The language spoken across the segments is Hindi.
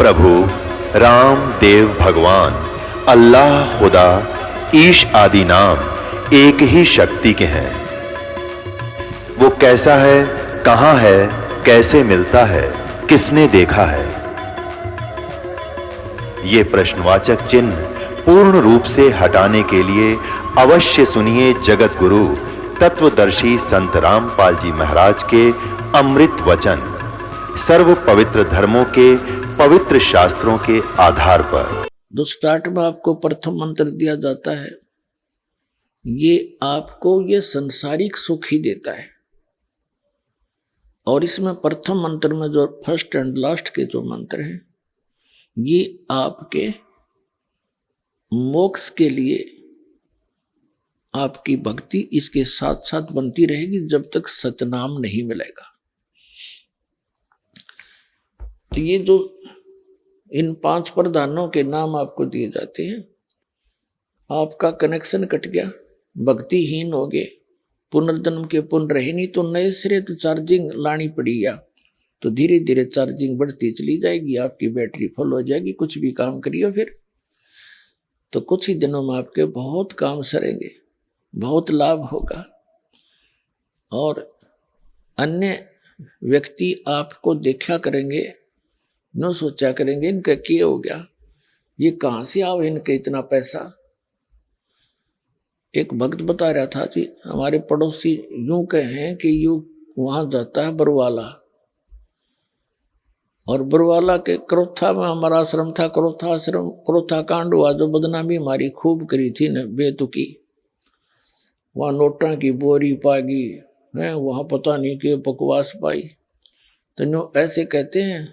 प्रभु राम देव भगवान अल्लाह खुदा ईश आदि नाम एक ही शक्ति के हैं। वो कैसा है, कहां है, कैसे मिलता है, किसने देखा है? ये प्रश्नवाचक चिन्ह पूर्ण रूप से हटाने के लिए अवश्य सुनिए जगत गुरु तत्वदर्शी संत रामपाल जी महाराज के अमृत वचन, सर्व पवित्र धर्मों के पवित्र शास्त्रों के आधार पर। तो स्टार्ट में आपको प्रथम मंत्र दिया जाता है, ये आपको ये संसारिक सुख ही देता है। और इसमें प्रथम मंत्र में जो फर्स्ट एंड लास्ट के जो मंत्र हैं, ये आपके मोक्ष के लिए आपकी भक्ति इसके साथ साथ बनती रहेगी जब तक सतनाम नहीं मिलेगा। तो ये जो इन 5 प्रधानों के नाम आपको दिए जाते हैं, आपका कनेक्शन कट गया, भक्तिहीन हो गए, पुनर्जन्म के पुण्य रहे नहीं, तो नए सिरे तो चार्जिंग लानी पड़ी या तो धीरे धीरे चार्जिंग बढ़ती चली जाएगी, आपकी बैटरी फुल हो जाएगी। कुछ भी काम करिए फिर तो कुछ ही दिनों में आपके बहुत काम सरेंगे, बहुत लाभ होगा। और अन्य व्यक्ति आपको देखा करेंगे, न सोचा करेंगे इनका क्या हो गया, ये कहाँ से आओ इनके इतना पैसा। एक भक्त बता रहा था जी, हमारे पड़ोसी यूं कहें कि यूं वहां जाता है बरवाला, और बरवाला के क्रोथा में हमारा आश्रम था, क्रोथा आश्रम, क्रोथा कांड हुआ जो बदनामी हमारी खूब करी थी न बेतुकी। वहां नोटा की बोरी पागी है, वहां पता नहीं कि बकवास पाई। तो जो ऐसे कहते हैं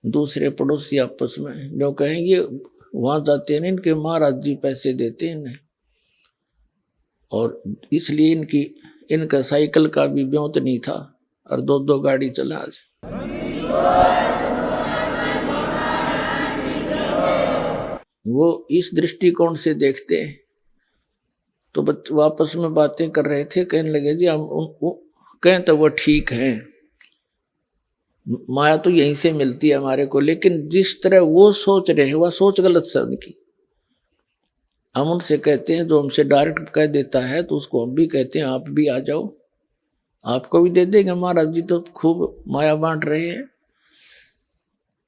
दूसरे पड़ोसी आपस में, जो कहेंगे वहां जाते हैं इनके महाराज जी पैसे देते हैं इन्हें, और इसलिए इनका साइकिल का भी ब्योंत नहीं था और 2-2 गाड़ी चला। आज वो इस दृष्टिकोण से देखते हैं। तो बच्चे आपस में बातें कर रहे थे, कहने लगे जी हम कहें तो वो ठीक है, माया तो यहीं से मिलती है हमारे को, लेकिन जिस तरह वो सोच रहे हैं वह सोच गलत है उनकी। हम उनसे कहते हैं, जो हमसे डायरेक्ट कह देता है तो उसको हम भी कहते हैं आप भी आ जाओ, आपको भी दे देंगे, महाराज जी तो खूब माया बांट रहे हैं।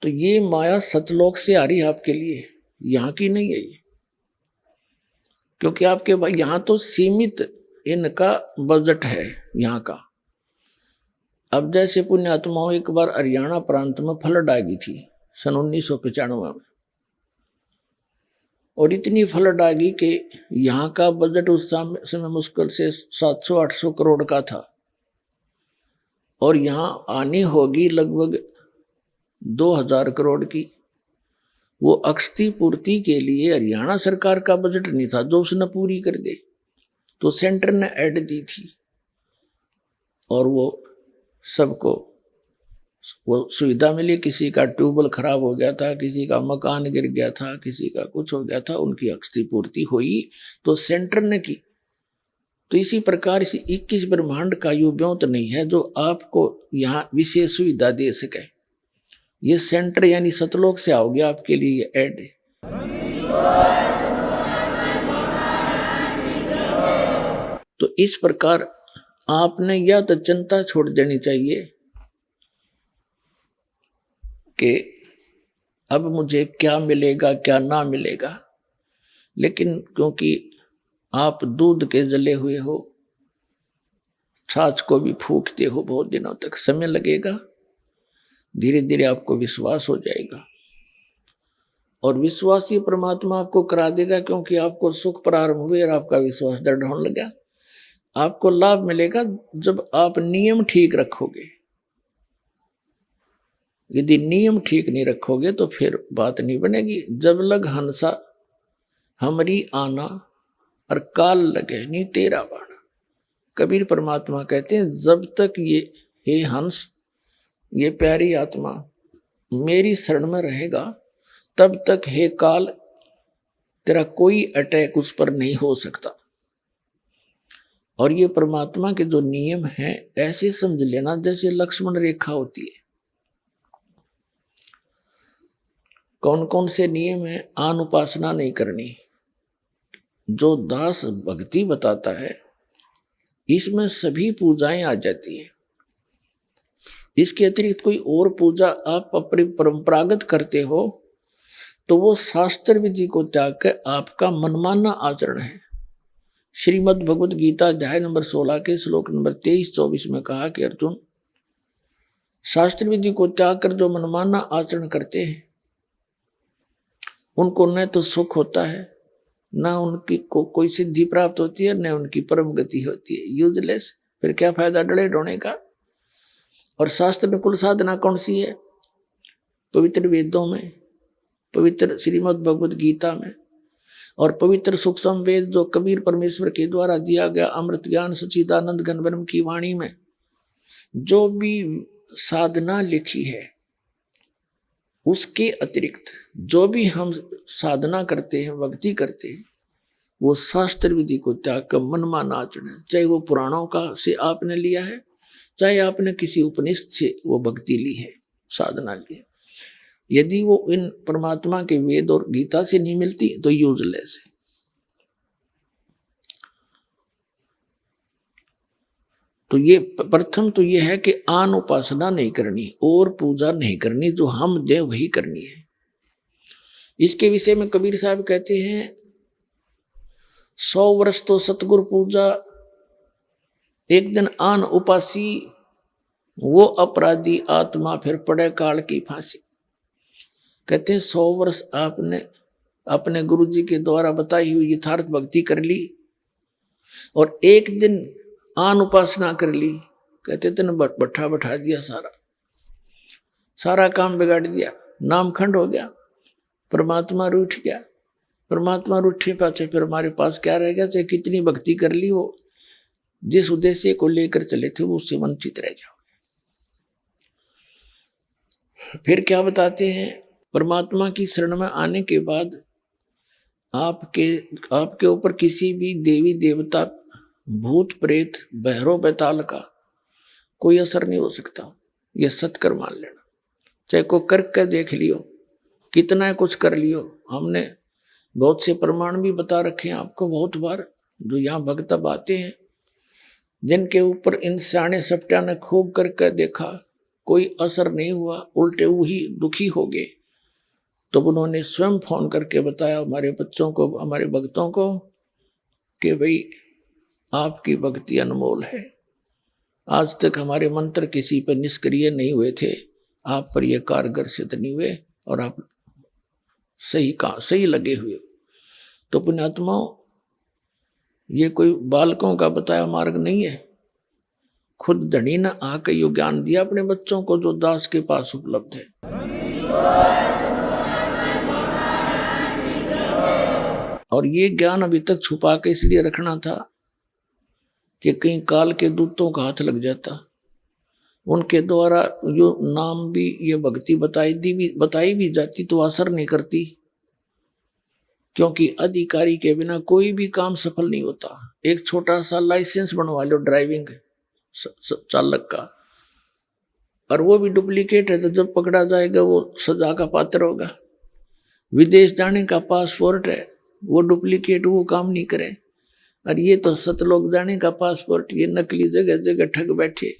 तो ये माया सतलोक से आ रही है आपके लिए, यहाँ की नहीं है ये, क्योंकि आपके भाई यहाँ तो सीमित इनका बजट है यहाँ का। अब जैसे पुण्यात्माओं एक बार हरियाणा प्रांत में फ्लड आ गई थी सन 1995 में, और इतनी फ्लड आ गई कि यहाँ का बजट उस समय मुश्किल से 700-800 करोड़ का था, और यहाँ आनी होगी लगभग 2000 करोड़ की। वो अक्षति पूर्ति के लिए हरियाणा सरकार का बजट नहीं था जो उसने पूरी कर दे, तो सेंटर ने ऐड दी थी, और वो सबको वो सुविधा मिली। किसी का ट्यूबवेल खराब हो गया था, किसी का मकान गिर गया था, किसी का कुछ हो गया था, उनकी अक्षति पूर्ति हुई तो सेंटर ने की। तो इसी प्रकार इसी 21 ब्रह्मांड का यूं ब्योंत नहीं है जो आपको यहाँ विशेष सुविधा दे सके। ये सेंटर यानी सतलोक से आओगे आपके लिए ये ऐड है। तो इस प्रकार आपने यह तो चिंता छोड़ देनी चाहिए कि अब मुझे क्या मिलेगा क्या ना मिलेगा, लेकिन क्योंकि आप दूध के जले हुए हो, छाछ को भी फूकते हो बहुत दिनों तक, समय लगेगा, धीरे धीरे आपको विश्वास हो जाएगा, और विश्वास ही परमात्मा आपको करा देगा, क्योंकि आपको सुख प्रारंभ हुए और आपका विश्वास दृढ़ होने लगा। आपको लाभ मिलेगा जब आप नियम ठीक रखोगे। यदि नियम ठीक नहीं रखोगे तो फिर बात नहीं बनेगी। जब लग हंसा हमरी आना और काल लगे नहीं तेरा बाणा। कबीर परमात्मा कहते हैं जब तक ये हे हंस, ये प्यारी आत्मा मेरी शरण में रहेगा, तब तक हे काल तेरा कोई अटैक उस पर नहीं हो सकता। और ये परमात्मा के जो नियम हैं ऐसे समझ लेना जैसे लक्ष्मण रेखा होती है। कौन कौन से नियम है? आन उपासना नहीं करनी, जो दास भक्ति बताता है इसमें सभी पूजाएं आ जाती है। इसके अतिरिक्त कोई और पूजा आप अपनी परंपरागत करते हो तो वो शास्त्र विधि को त्याग कर आपका मनमाना आचरण है। श्रीमद् भगवत गीता अध्याय नंबर 16 के श्लोक नंबर 23-24 में कहा कि अर्जुन, शास्त्र विधि को त्याग कर जो मनमाना आचरण करते हैं उनको न तो सुख होता है, न उनकी कोई सिद्धि प्राप्त होती है, न उनकी परम गति होती है। यूजलेस, फिर क्या फायदा डले ढोने का। और शास्त्र में कुल साधना कौन सी है? पवित्र वेदों में, पवित्र श्रीमद् भगवत गीता में और पवित्र सूक्ष्म वेद जो कबीर परमेश्वर के द्वारा दिया गया अमृत ज्ञान सच्चिदानंद घन ब्रह्म की वाणी में जो भी साधना लिखी है, उसके अतिरिक्त जो भी हम साधना करते हैं, भक्ति करते हैं, वो शास्त्र विधि को त्याग कर मनमाना आचरण है। चाहे वो पुराणों का से आपने लिया है, चाहे आपने किसी उपनिषद से वो भक्ति ली है, साधना ली है, यदि वो इन परमात्मा के वेद और गीता से नहीं मिलती तो यूजलेस है। तो ये प्रथम तो ये है कि आन उपासना नहीं करनी और पूजा नहीं करनी, जो हम दे वही करनी है। इसके विषय में कबीर साहब कहते हैं 100 वर्ष तो सतगुरु पूजा, एक दिन आन उपासी, वो अपराधी आत्मा फिर पड़े काल की फांसी। कहते हैं 100 वर्ष आपने अपने गुरु जी के द्वारा बताई हुई यथार्थ भक्ति कर ली और एक दिन आन उपासना कर ली, कहते तेने बैठा दिया, सारा काम बिगाड़ दिया, नाम खंड हो गया, परमात्मा रूठ गया। परमात्मा रूठे पाचे फिर हमारे पास क्या रह गया? चाहे कितनी भक्ति कर ली हो, जिस उद्देश्य को लेकर चले थे वो उससे वंचित रह जाओगे। फिर क्या बताते हैं? परमात्मा की शरण में आने के बाद आपके ऊपर किसी भी देवी देवता, भूत प्रेत, बहरो बैताल का कोई असर नहीं हो सकता। ये सत्कर मान लेना। चाहे को करके देख लियो, कितना कुछ कर लियो, हमने बहुत से प्रमाण भी बता रखे हैं आपको बहुत बार, जो यहाँ भक्त आते हैं जिनके ऊपर इन सियाने सप्टिया ने खूब करके देखा, कोई असर नहीं हुआ, उल्टे वही दुखी हो गए, तो उन्होंने स्वयं फोन करके बताया हमारे बच्चों को, हमारे भक्तों को कि भाई आपकी भक्ति अनमोल है, आज तक हमारे मंत्र किसी पर निष्क्रिय नहीं हुए थे, आप पर यह कारगर सिद्ध नहीं हुए और आप सही लगे हुए। तो पुण्यात्माओं, ये कोई बालकों का बताया मार्ग नहीं है, खुद धनी ने आकर यो ज्ञान दिया अपने बच्चों को जो दास के पास उपलब्ध है। और ये ज्ञान अभी तक छुपा के इसलिए रखना था कि कहीं काल के दूतों का हाथ लग जाता, उनके द्वारा जो नाम भी ये भक्ति बताई भी जाती तो असर नहीं करती, क्योंकि अधिकारी के बिना कोई भी काम सफल नहीं होता। एक छोटा सा लाइसेंस बनवा लो ड्राइविंग चालक का, और वो भी डुप्लीकेट है तो जब पकड़ा जाएगा वो सजा का पात्र होगा। विदेश जाने का पासपोर्ट है, वो डुप्लीकेट, वो काम नहीं करे। और ये तो सतलोक जाने का पासपोर्ट, ये नकली जगह जगह ठग बैठे,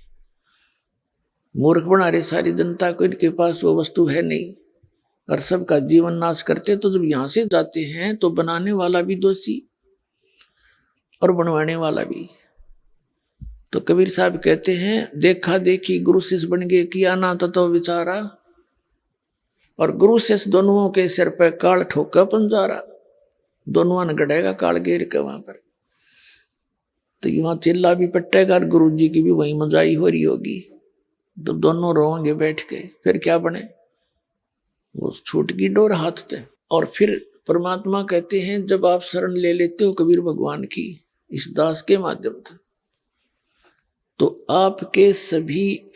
मूर्ख बना रहे सारी जनता को, इनके पास वो वस्तु है नहीं और सबका जीवन नाश करते। तो जब यहाँ से जाते हैं तो बनाने वाला भी दोषी और बनवाने वाला भी। तो कबीर साहब कहते हैं देखा देखी गुरु शिष्य बन गए, किया ना ततो विचारा, और गुरु शिष्य दोनों के सिर पर काल ठोका पंजारा, दोनों ने गड़ेगा काल घेर के वहां पर। तो वहां चिल्ला भी पट्टेगा और गुरु जी की भी वही मजाई हो रही होगी, तो दोनों रोएंगे बैठ के। फिर क्या बने? वो छूट की डोर हाथ थे। और फिर परमात्मा कहते हैं जब आप शरण ले लेते हो कबीर भगवान की इस दास के माध्यम से, तो आपके सभी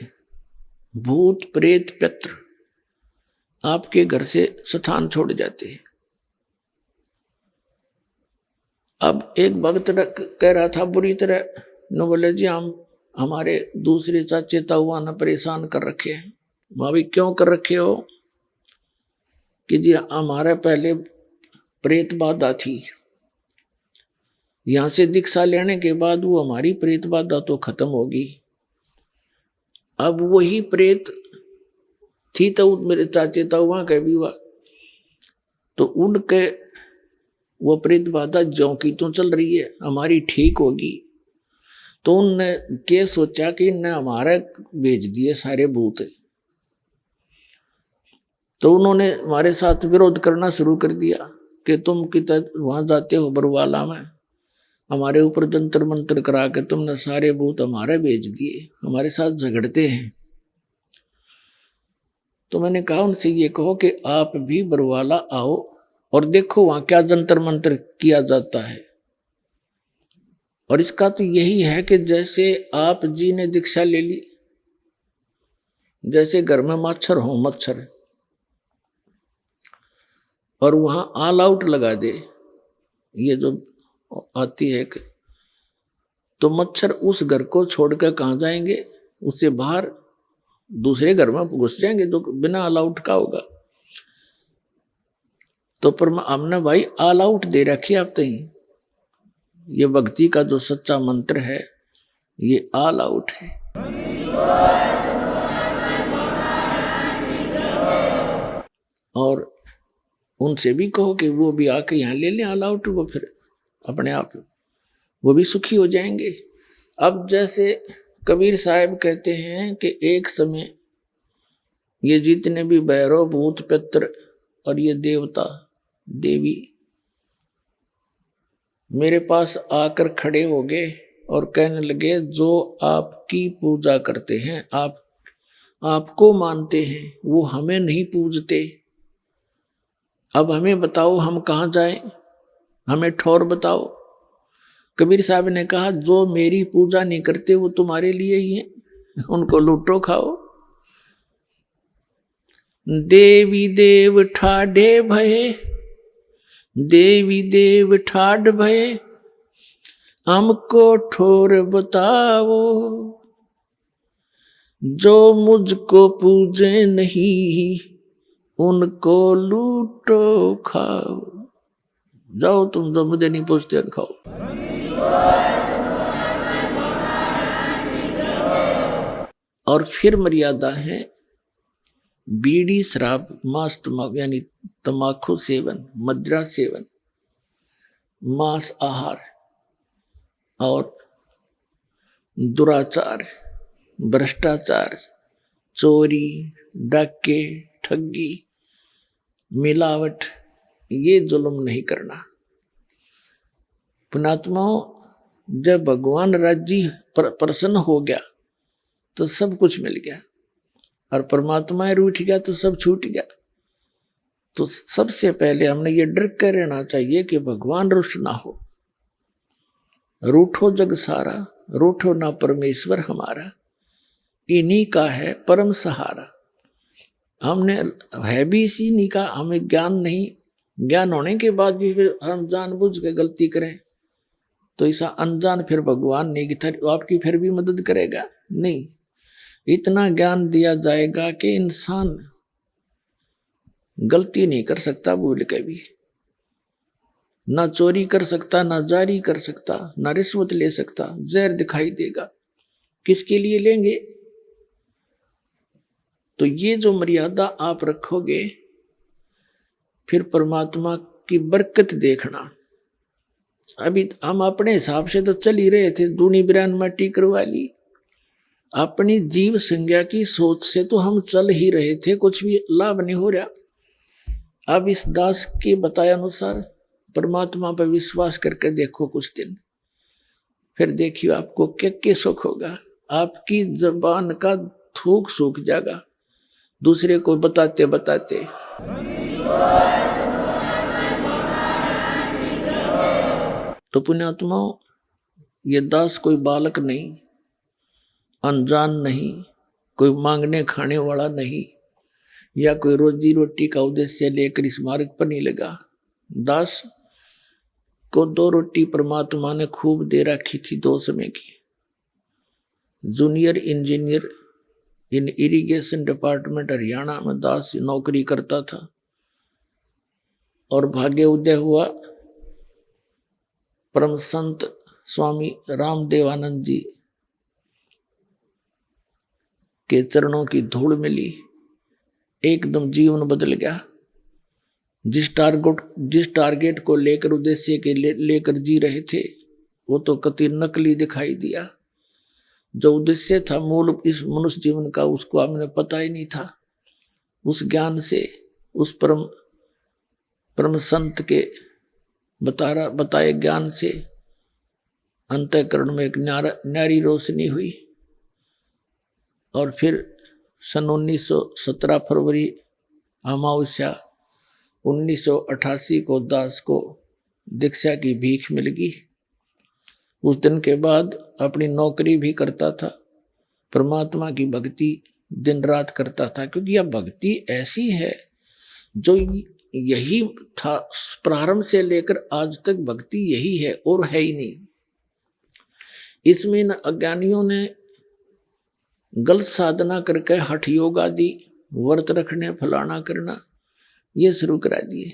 भूत प्रेत पितृ आपके घर से स्थान छोड़ जाते हैं। अब एक भक्त कह रहा था बुरी तरह, न बोले जी हम हमारे दूसरे चाचे ताऊआ ने परेशान कर रखे हैं। भाभी क्यों कर रखे हो? कि जी हमारा पहले प्रेत बाधा थी, यहां से दीक्षा लेने के बाद वो हमारी प्रेत बाधा तो खत्म होगी। अब वही प्रेत थी तो मेरे चाचे ताऊआ के भी हुआ, तो उनके वो प्रेत बाधा ज्यों की तो चल रही है, हमारी ठीक होगी। तो उनने क्या सोचा कि इनने हमारे भेज दिए सारे भूत, तो उन्होंने हमारे साथ विरोध करना शुरू कर दिया कि तुम कितना वहां जाते हो बरवाला में, हमारे ऊपर जंतर मंत्र करा के तुमने सारे भूत हमारे भेज दिए, हमारे साथ झगड़ते हैं। तो मैंने कहा उनसे ये कहो कि आप भी बरवाला आओ और देखो वहां क्या जंतर मंत्र किया जाता है। और इसका तो यही है कि जैसे आप जी ने दीक्षा ले ली, जैसे घर में मच्छर हो मच्छर, और वहां ऑल आउट लगा दे, ये जो आती है कि तो मच्छर उस घर को छोड़कर कहां जाएंगे, उससे बाहर दूसरे घर में घुस जाएंगे जो बिना ऑल आउट का होगा। तो पर हमने भाई ऑल आउट दे रखी आप तई, ये भक्ति का जो सच्चा मंत्र है ये ऑल आउट है। और उनसे भी कहो कि वो भी आके यहाँ ले लें ऑल आउट, वो फिर अपने आप वो भी सुखी हो जाएंगे। अब जैसे कबीर साहब कहते हैं कि एक समय ये जितने भी भैरव भूत पितर और ये देवता देवी मेरे पास आकर खड़े हो गए और कहने लगे जो आपकी पूजा करते हैं, आपको मानते हैं, वो हमें नहीं पूजते। अब हमें बताओ हम कहाँ जाएं, हमें ठौर बताओ। कबीर साहब ने कहा जो मेरी पूजा नहीं करते वो तुम्हारे लिए ही है, उनको लूटो खाओ। देवी देव ठाडे भये, देवी देव ठाड भये, हमको ठोर बताओ, जो मुझको पूजे नहीं उनको लूटो खाओ। जाओ तुम जो मुझे नहीं पूछते खाओ। और फिर मर्यादा है बीड़ी शराब मांस तमाकू यानी तमाकू सेवन, मदिरा सेवन, मांस आहार और दुराचार, भ्रष्टाचार, चोरी, डाके, ठगी, मिलावट, ये जुल्म नहीं करना। पुणात्माओं, जब भगवान राज्य प्रसन्न हो गया तो सब कुछ मिल गया, और परमात्मा रूठ गया तो सब छूट गया। तो सबसे पहले हमने ये डर कर रहना चाहिए कि भगवान रुष्ट ना हो। रूठो जग सारा, रूठो ना परमेश्वर हमारा, इन्हीं का है परम सहारा। हमने है भी इसी नहीं का, हमें ज्ञान नहीं, ज्ञान होने के बाद भी फिर हम जानबूझ के गलती करें तो ऐसा अनजान फिर भगवान नहीं कि आपकी फिर भी मदद करेगा, नहीं। इतना ज्ञान दिया जाएगा कि इंसान गलती नहीं कर सकता भूल के भी, ना चोरी कर सकता, ना जारी कर सकता, ना रिश्वत ले सकता। जहर दिखाई देगा, किसके लिए लेंगे? तो ये जो मर्यादा आप रखोगे फिर परमात्मा की बरकत देखना। अभी हम अपने हिसाब से तो चल ही रहे थे, दूनी बिरान मट्टी करवा ली, अपनी जीव संज्ञा की सोच से तो हम चल ही रहे थे, कुछ भी लाभ नहीं हो रहा। अब इस दास के बताए अनुसार परमात्मा पर विश्वास करके देखो कुछ दिन, फिर देखिए आपको क्या सुख होगा। आपकी जबान का थूक सूख जाएगा दूसरे को बताते बताते। तो पुण्यात्माओं, ये दास कोई बालक नहीं, अनजान नहीं, कोई मांगने खाने वाला नहीं, या कोई रोजी रोटी का उद्देश्य लेकर इस मार्ग पर नहीं लगा। दास को 2 रोटी परमात्मा ने खूब दे रखी थी 2 समय की। जूनियर इंजीनियर इन इरिगेशन डिपार्टमेंट हरियाणा में दास नौकरी करता था। और भाग्य उदय हुआ परम संत स्वामी रामदेवानंद जी के चरणों की धूल मिली, एकदम जीवन बदल गया। जिस टारगेट को लेकर उद्देश्य के लेकर जी रहे थे वो तो कति नकली दिखाई दिया। जो उद्देश्य था मूल इस मनुष्य जीवन का उसको हमने पता ही नहीं था। उस ज्ञान से, उस परम संत के बताए ज्ञान से अंतःकरण में एक न्यारी रोशनी हुई। और फिर सन 1917 फरवरी अमावस्या 1988 को दास को दीक्षा की भीख मिल गई। उस दिन के बाद अपनी नौकरी भी करता था, परमात्मा की भक्ति दिन रात करता था, क्योंकि यह भक्ति ऐसी है जो यही था प्रारंभ से लेकर आज तक, भक्ति यही है और है ही नहीं। इसमें इन अज्ञानियों ने गलत साधना करके हठ योग आदि व्रत रखने फलाना करना ये शुरू करा दिए,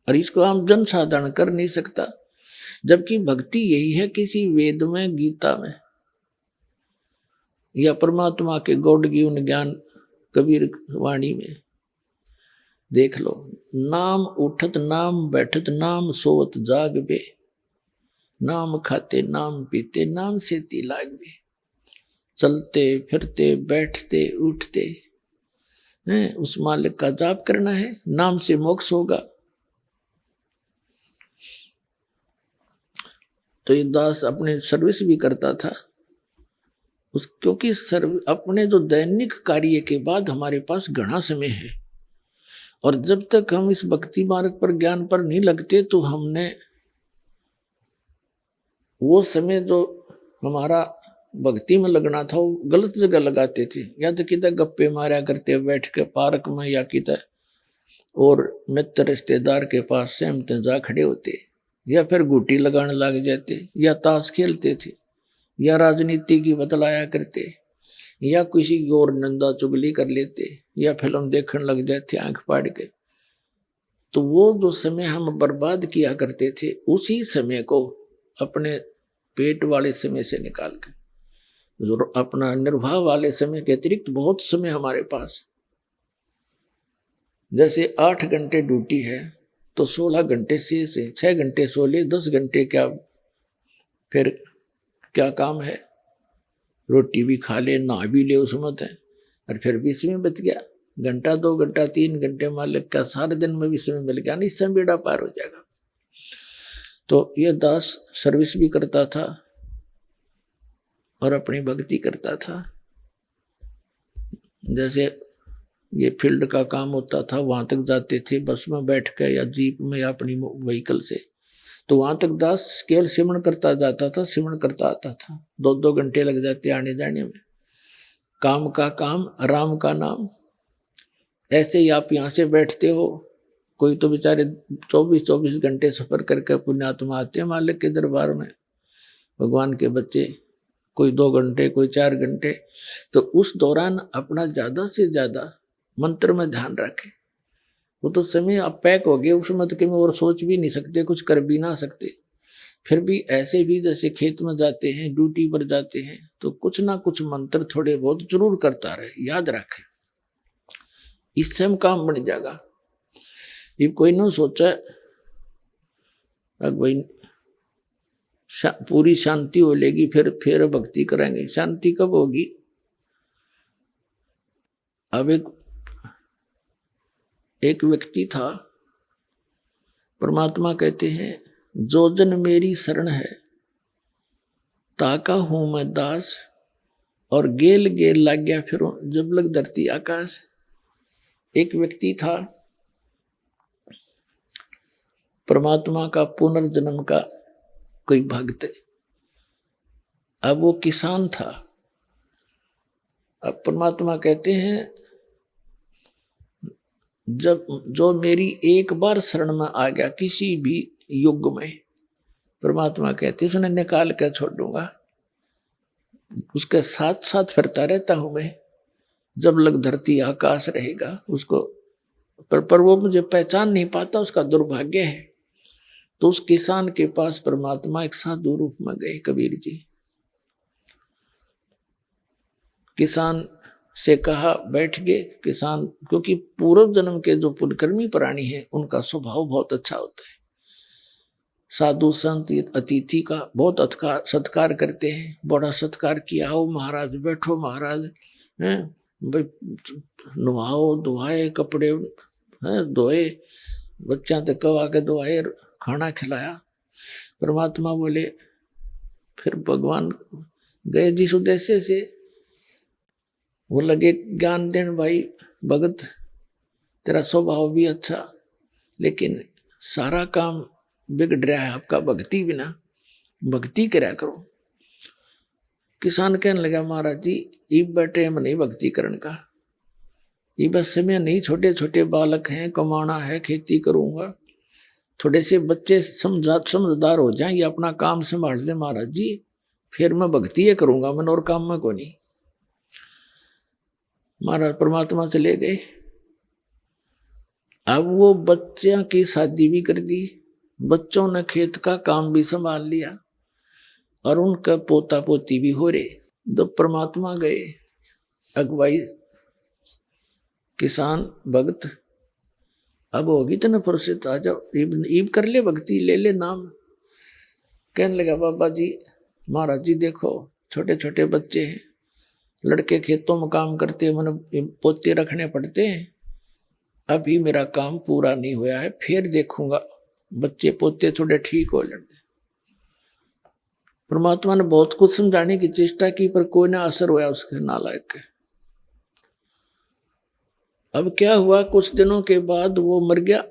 और इसको हम जन साधारण कर नहीं सकता। जबकि भक्ति यही है, किसी वेद में, गीता में या परमात्मा के गौड़ जीवन ज्ञान कबीर वाणी में देख लो। नाम उठत नाम बैठत नाम सोवत जाग बे, नाम खाते नाम पीते नाम से लाग बे। चलते फिरते बैठते उठते हैं, उस मालिक का जाप करना है, नाम से मोक्ष होगा। तो ये दास अपने सर्विस भी करता था क्योंकि अपने जो दैनिक कार्य के बाद हमारे पास घना समय है, और जब तक हम इस भक्ति मार्ग पर ज्ञान पर नहीं लगते तो हमने वो समय जो हमारा भक्ति में लगना था वो गलत जगह लगाते थे। या तो किधर गप्पे मारा करते बैठ के पार्क में, या किधर और मित्र रिश्तेदार के पास सहमते जा खड़े होते, या फिर गुटी लगाने लग जाते, या ताश खेलते थे, या राजनीति की बतलाया करते, या किसी की और निंदा चुगली कर लेते, या फिल्म देखने लग जाते आंख फाड़ के। तो वो जो समय हम बर्बाद किया करते थे उसी समय को अपने पेट वाले समय से निकाल कर, जो अपना निर्वाह वाले समय के अतिरिक्त बहुत समय हमारे पास, जैसे 8 घंटे ड्यूटी है तो 16 घंटे से 6 घंटे सो ले, 10 घंटे क्या फिर क्या काम है, रोटी भी खा ले, नहा भी ले उस मत है, और फिर भी समय बच गया। घंटा 2 घंटा 3 घंटे मालिक का सारे दिन में भी समय मिल गया, नहीं समय बेड़ा पार हो जाएगा। तो यह दास सर्विस भी करता था और अपनी भक्ति करता था। जैसे ये फील्ड का काम होता था, वहां तक जाते थे बस में बैठ कर या जीप में या अपनी व्हीकल से, तो वहां तक दास केवल सिमरण करता जाता था, सिमरण करता आता था। 2-2 घंटे लग जाते आने जाने में। काम का काम, राम का नाम। ऐसे ही आप यहाँ से बैठते हो, कोई तो बेचारे 24-24 घंटे सफर करके पुण्यात्मा आते हैं मालिक के दरबार में, भगवान के बच्चे, कोई 2 घंटे कोई 4 घंटे। तो उस दौरान अपना ज्यादा से ज्यादा मंत्र में ध्यान रखें। वो तो समय आप पैक हो गए उस मत के में, और सोच भी नहीं सकते, कुछ कर भी ना सकते। फिर भी ऐसे भी जैसे खेत में जाते हैं, ड्यूटी पर जाते हैं, तो कुछ ना कुछ मंत्र थोड़े बहुत जरूर करता रहे, याद रखें, इससे हम काम बन जाएगा। ये कोई ना सोचा भाई पूरी शांति हो लेगी फिर भक्ति करेंगे। शांति कब होगी? अब एक व्यक्ति था, परमात्मा कहते हैं जो जन मेरी शरण है ताका हूं मैं दास, और गेल गेल लग गया फिर जब लग धरती आकाश। एक व्यक्ति था परमात्मा का पुनर्जन्म का कोई भक्त, अब वो किसान था। अब परमात्मा कहते हैं जब जो मेरी एक बार शरण में आ गया किसी भी युग में, परमात्मा कहते हैं उसने निकाल कर छोड़ दूंगा, उसके साथ साथ फिरता रहता हूं मैं, जब लग धरती आकाश रहेगा उसको पर वो मुझे पहचान नहीं पाता, उसका दुर्भाग्य है। तो उस किसान के पास परमात्मा एक साधु रूप में गए कबीर जी। किसान से कहा, बैठ गए। किसान, क्योंकि पूर्व जन्म के जो पुण्यकर्मी प्राणी हैं उनका स्वभाव बहुत अच्छा होता है। साधु संत अतिथि का बहुत सत्कार करते हैं। बड़ा सत्कार किया, हो महाराज बैठो, महाराज हैं भाई, नहाओ धुआए, कपड़े हैं धोए, बच्चा तक कवा के धोआए, खाना खिलाया। परमात्मा बोले, फिर भगवान गए जिस उद्देश्य से, वो लगे ज्ञान देन, भाई भगत तेरा स्वभाव भी अच्छा, लेकिन सारा काम बिगड़ रहा है आपका भक्ति बिना, भक्ति करा करो। किसान कहने लगा, महाराज जी ये बैठे हम नहीं भक्ति करने का, ये बस समय नहीं, छोटे छोटे बालक हैं, कमाना है, खेती करूंगा, थोड़े से बच्चे समझदार हो जाएं, ये अपना काम संभाल दे महाराज जी, फिर मैं भक्ति ये करूंगा, मैं और काम में को नहीं। महाराज परमात्मा चले गए। अब वो बच्चियों की शादी भी कर दी, बच्चों ने खेत का काम भी संभाल लिया, और उनका पोता पोती भी हो रहे। जब परमात्मा गए, अगुवाई किसान भक्त, अब होगी तो न फुर्सत, आ जाओ ईब कर ले, भक्ति ले ले नाम। कहने लगा, बाबा जी महाराज जी देखो छोटे छोटे बच्चे हैं, लड़के खेतों में काम करते हैं, मैंने पोते रखने पड़ते हैं, अभी मेरा काम पूरा नहीं हुआ है, फिर देखूंगा, बच्चे पोते थोड़े ठीक हो लेंगे। परमात्मा ने बहुत कुछ समझाने की चेष्टा की, पर कोई ना असर हुआ उसके नालायक के। अब क्या हुआ, कुछ दिनों के बाद वो मर गया।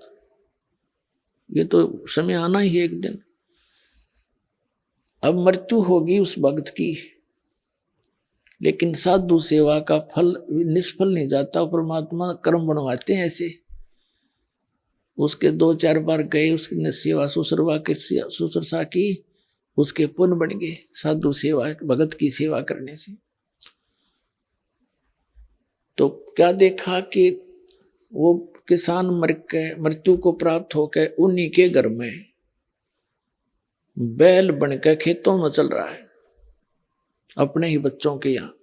ये तो समय आना ही है एक दिन। अब मृत्यु होगी उस भक्त की, लेकिन साधु सेवा का फल निष्फल नहीं जाता। परमात्मा कर्म बनवाते हैं ऐसे। उसके 2-4 बार गए, उसने सेवा शुश्रूषा की, उसके पुण्य बन गए साधु सेवा, भगत की सेवा करने से। तो क्या देखा कि वो किसान मृत्यु को प्राप्त होकर उन्हीं के घर में बैल बनकर खेतों में चल रहा है, अपने ही बच्चों के यहाँ।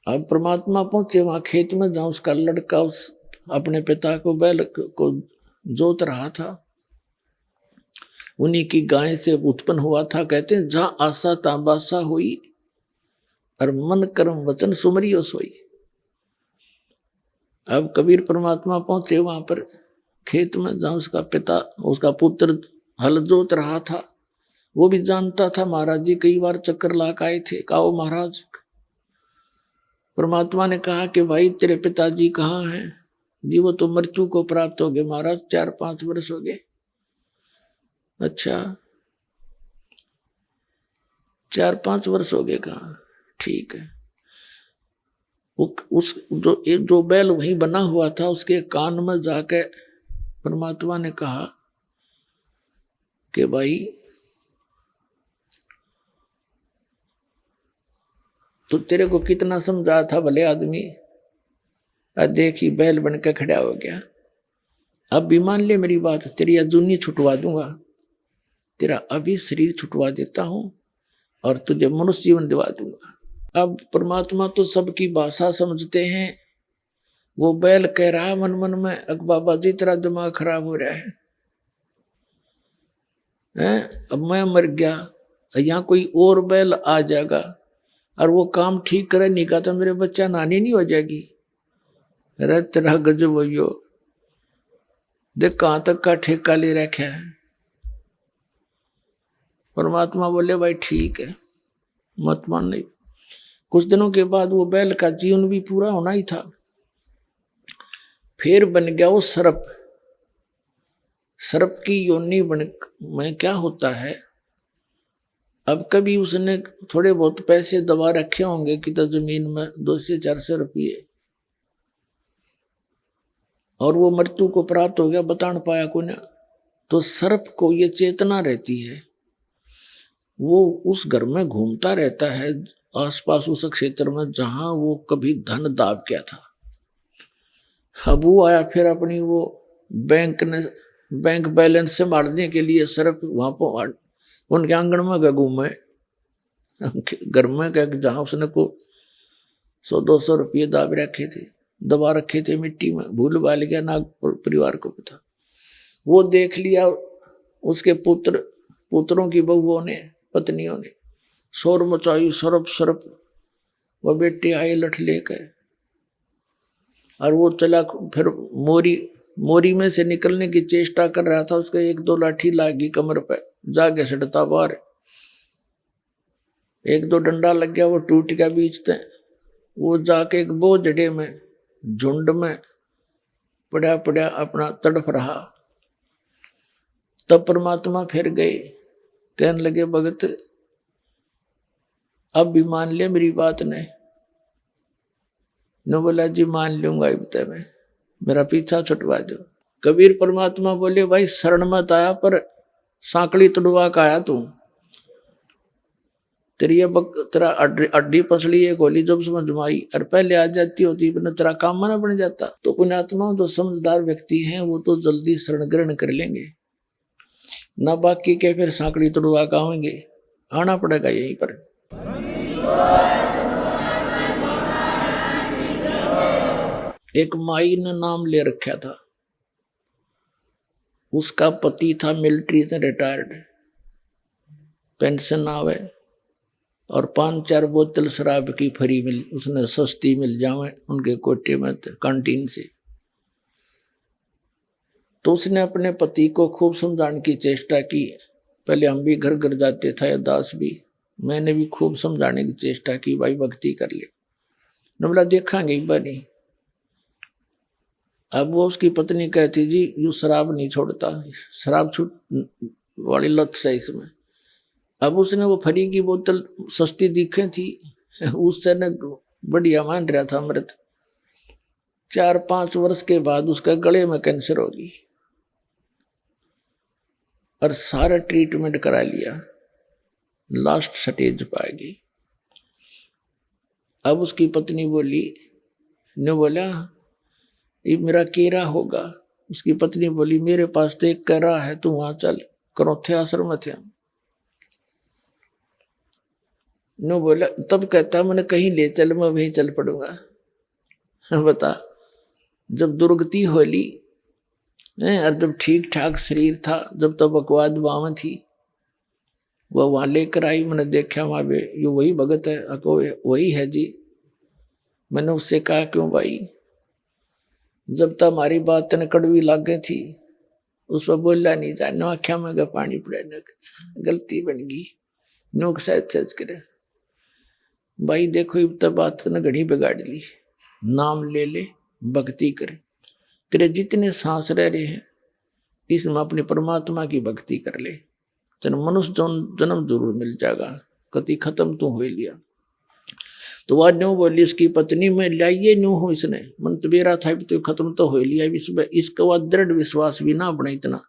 अब परमात्मा पहुंचे वहां खेत में, जहां उसका लड़का उस अपने पिता को बैल को जोत रहा था, उन्हीं की गाय से उत्पन्न हुआ था। कहते हैं, जहां आशा ता बासा हुई, और मन कर्म वचन सुमरियो सोई। अब कबीर परमात्मा पहुंचे वहां पर खेत में, जहां उसका पिता, उसका पुत्र हल जोत रहा था। वो भी जानता था, महाराज जी कई बार चक्कर लाक आए थे। कहा, महाराज, परमात्मा ने कहा कि भाई तेरे पिताजी कहाँ हैं? जी वो तो मृत्यु को प्राप्त हो गए महाराज, 4-5 वर्ष हो गए। अच्छा, 4-5 वर्ष हो गए, कहा ठीक है। उस जो बैल वहीं बना हुआ था, उसके कान में जाकर परमात्मा ने कहा कि भाई तो तेरे को कितना समझा था भले आदमी, देखी बैल बनकर खड़ा हो गया। अब भी मान ले मेरी बात, तेरी अजूनी छुटवा दूंगा, तेरा अभी शरीर छुटवा देता हूं और तुझे मनुष्य जीवन दिवा दूंगा। अब परमात्मा तो सबकी भाषा समझते हैं। वो बैल कह रहा है मन मन में, अक बाबा जी तेरा दिमाग खराब हो रहा है, अब मैं मर गया, यहाँ कोई और बैल आ जाएगा और वो काम ठीक करे नहीं का तो मेरे बच्चा नानी नहीं हो जाएगी। अरे तेरा गजब हो, देख कहां तक का ठेका ले रखा है। परमात्मा बोले भाई ठीक है, मत मान नहीं। कुछ दिनों के बाद वो बैल का जीवन भी पूरा होना ही था, फिर बन गया वो सर्प। सर्प की योनि बन में क्या होता है, अब कभी उसने थोड़े बहुत पैसे दबा रखे होंगे कि तो जमीन में 200-400 रुपये, और वो मृत्यु को प्राप्त हो गया, बता नहीं पाया को ना। तो सर्प को ये चेतना रहती है, वो उस घर में घूमता रहता है आसपास उस क्षेत्र में जहां वो कभी धन दाब गया था। अब वो आया फिर अपनी वो बैंक बैलेंस से मारने के लिए सिर्फ वहां पर उनके आंगन में गए घूमे घर में गए, जहां उसने को 100-200 रुपये दबा रखे थे मिट्टी में, भूल भाल गया ना परिवार को पता। वो देख लिया, उसके पुत्रों की बहुओं ने, पत्नियों ने शोर मचाई, सरप सरप। वह बेटे आए लठ लेकर और वो चला, फिर मोरी में से निकलने की चेष्टा कर रहा था। उसका 1-2 लाठी लागी कमर पे, जाके सटता बाहर। 1-2 डंडा लग गया, वो टूट गया बीच से। वो जाके एक बोझड़े में झुंड में पड़ा पड़ा अपना तड़फ रहा। तब परमात्मा फिर गए, कहने लगे भगत अब भी मान ले मेरी बात ने। न बोला जी मान लूंगा, इब्ते में मेरा पीछा छुटवा दो। कबीर परमात्मा बोले भाई शरण मत आया पर सांकली तुड़वा का आया तू। तेरा अड्डी पसली एक होली जब समझ में आई, और पहले आ जाती होती न तेरा काम ना बन जाता। तो पुण्यात्मा जो समझदार व्यक्ति हैं वो तो जल्दी शरण ग्रहण कर लेंगे, ना बाकी के फिर सांकड़ी तुड़वा का आएंगे, आना पड़ेगा यहीं पर। एक माई ने नाम ले रखा था, उसका पति था मिलिट्री से रिटायर्ड, पेंशन आवे और 5-4 बोतल शराब की फ्री उसने सस्ती मिल जावे उनके कोटे में कैंटीन से। तो उसने अपने पति को खूब समझाने की चेष्टा की। पहले हम भी घर घर जाते थे, दास भी, मैंने भी खूब समझाने की चेष्टा की, भाई भक्ति कर ले। न बोला देखांगे बनी। अब वो उसकी पत्नी कहती जी यू शराब नहीं छोड़ता, शराब छूट वाली लत से इसमें। अब उसने वो फ्री की बोतल सस्ती दिखे थी, उससे न बढ़िया मान रहा था अमृत। 4-5 वर्ष के बाद उसका गले में कैंसर होगी और सारा ट्रीटमेंट करा लिया, लास्ट स्टेज पर आ गई। अब उसकी पत्नी बोली, ने बोला ये मेरा केरा होगा। उसकी पत्नी बोली मेरे पास तो एक केरा है, तू वहां चल, करोथे आश्रम थे। नो बोला, तब कहता मैंने कहीं ले चल, मैं वहीं चल पड़ूंगा। बता, जब दुर्गति होली और जब ठीक ठाक शरीर था, जब तब बकवाद बाम थी, वह वहां लेकर आई। मैंने देखा वहां पे ये वही भगत है, अको वही है जी। मैंने उससे कहा क्यों भाई, जब तक हमारी बात न कड़वी लागे थी उस पर बोला नहीं जा, नो आख्या में पानी पड़े, गलती बन गई, नोक सहज करे। भाई देखो अब तक बात ने घड़ी बिगाड़ ली, नाम ले ले, भक्ति करे। तेरे जितने सांस रह रहे हैं इसमें अपने परमात्मा की भक्ति कर ले, तेरा मनुष्य जन्म जरूर मिल जाएगा, कति खत्म तो हो लिया। तो वह न्यू बोली उसकी पत्नी में लाइए न्यू हो, इसने मन तबेरा था तो खत्म तो हो लिया। इसका वह दृढ़ विश्वास भी ना बना इतना,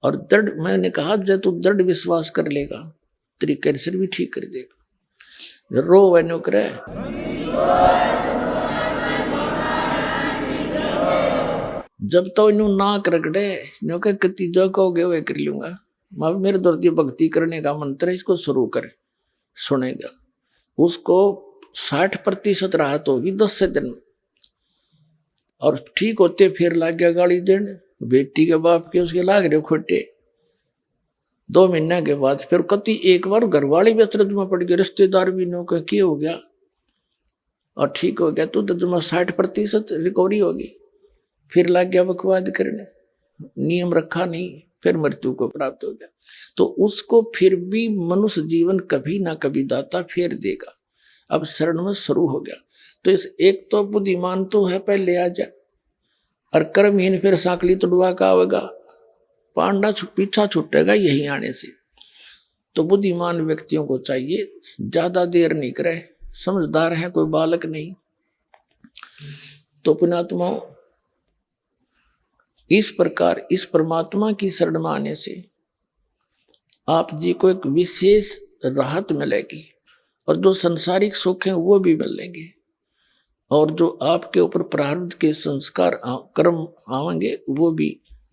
और दृढ़ मैंने कहा जब तू दृढ़ विश्वास कर लेगा तेरी कैंसर भी ठीक कर देगा। रो वह न्यू करे, जब तो इन्हू ना करकड़े न्यू के कति जो कहोगे वह कर लूंगा। मेरे दौरती भक्ति करने का मंत्र है, इसको शुरू करे, सुनेगा। उसको 60% राहत होगी 10 दिन, और ठीक होते फिर लाग गया गाली देने, बेटी के बाप के उसके लाग रहे खोटे। 2 महीने के बाद फिर कति एक बार घरवाली भी असरत में पड़ गए, रिश्तेदार भी नो क्या हो गया और ठीक हो गया, तो जमा 60% रिकवरी होगी। फिर लाग गया बकवाद करने, नियम रखा नहीं, फिर मृत्यु को प्राप्त हो गया। तो उसको फिर भी मनुष्य जीवन कभी ना कभी दाता फेर देगा। अब शरण में शुरू हो गया, तो इस एक तो बुद्धिमान तो है पहले आ जा, और कर्महीन फिर सांकली तुड़वा का आवेगा, पांडा पीछा छूटेगा यही आने से। तो बुद्धिमान व्यक्तियों को चाहिए ज्यादा देर नहीं करे, समझदार है, कोई बालक नहीं। तो पुण्यात्माओं, इस प्रकार इस परमात्मा की शरण में आने से आप जी को एक विशेष राहत मिलेगी, और जो संसारिक सुख हैं वो भी मिलेंगे। और जो आपके ऊपर प्रारब्ध के संस्कार कर्म आवेंगे वो भी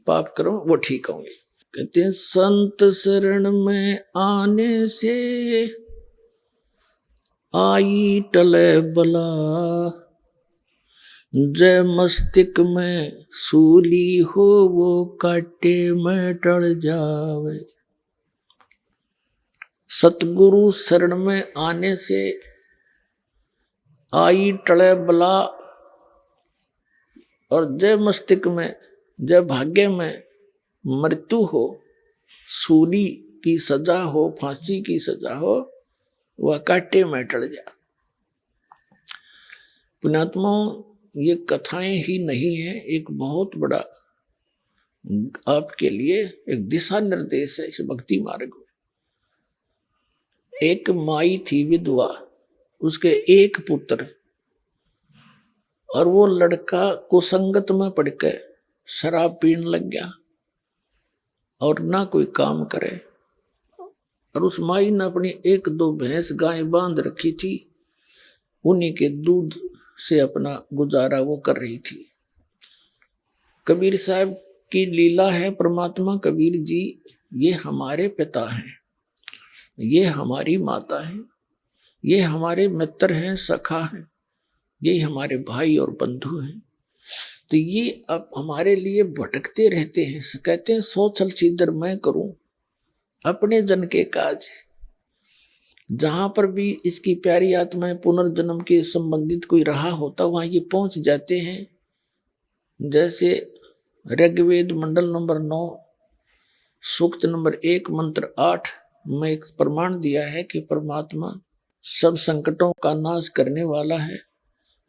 पाप कर्म वो ठीक होंगे। कहते हैं संत शरण में आने से आई टले बला, जय मस्तिष्क में सूली हो वो काटे में टल जावे। सतगुरु शरण में आने से आई टले बला, और जय मस्तिष्क में, जय भाग्य में मृत्यु हो, सूली की सजा हो, फांसी की सजा हो, वह काटे में टल जा। पुण्यात्माओं, ये कथाएं ही नहीं है, एक बहुत बड़ा आपके लिए एक दिशा निर्देश है इस भक्ति मार्ग में। एक माई थी विधवा, उसके एक पुत्र, और वो लड़का कुसंगत में पड़ के शराब पीने लग गया और ना कोई काम करे। और उस माई ने अपनी एक दो भैंस गाय बांध रखी थी, उन्हीं के दूध से अपना गुजारा वो कर रही थी। कबीर साहब की लीला है, परमात्मा कबीर जी ये हमारे पिता हैं, ये हमारी माता है, ये हमारे मित्र हैं, सखा हैं, ये हमारे भाई और बंधु हैं। तो ये अब हमारे लिए भटकते रहते हैं। कहते हैं सो चल सीधर मैं करूं अपने जन के काज। जहां पर भी इसकी प्यारी आत्माएं पुनर्जन्म के संबंधित कोई रहा होता वहां ये पहुंच जाते हैं। जैसे ऋग्वेद मंडल नंबर 9 सूक्त नंबर 1 मंत्र 8 में एक प्रमाण दिया है कि परमात्मा सब संकटों का नाश करने वाला है,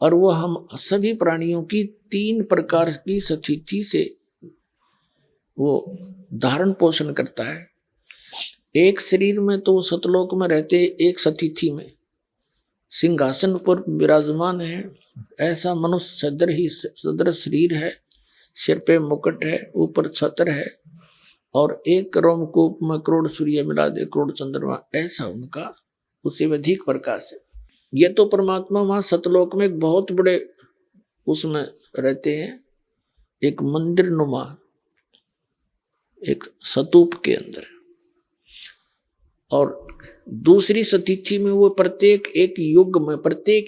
और वो हम सभी प्राणियों की 3 प्रकार की स्थिति से वो धारण पोषण करता है। एक शरीर में तो सतलोक में रहते, एक स्थिति में सिंहासन पर विराजमान है, ऐसा मनुष्य सदर शरीर है, सिर पे मुकुट है, ऊपर छत्र है, और एक रोमकूप में करोड़ सूर्य मिला दे करोड़ चंद्रमा, ऐसा उनका उसे अधिक प्रकाश है। ये तो परमात्मा वहां सतलोक में एक बहुत बड़े उसमें रहते हैं, एक मंदिर नुमा एक स्तूप के अंदर। और दूसरी स्थिति में वो प्रत्येक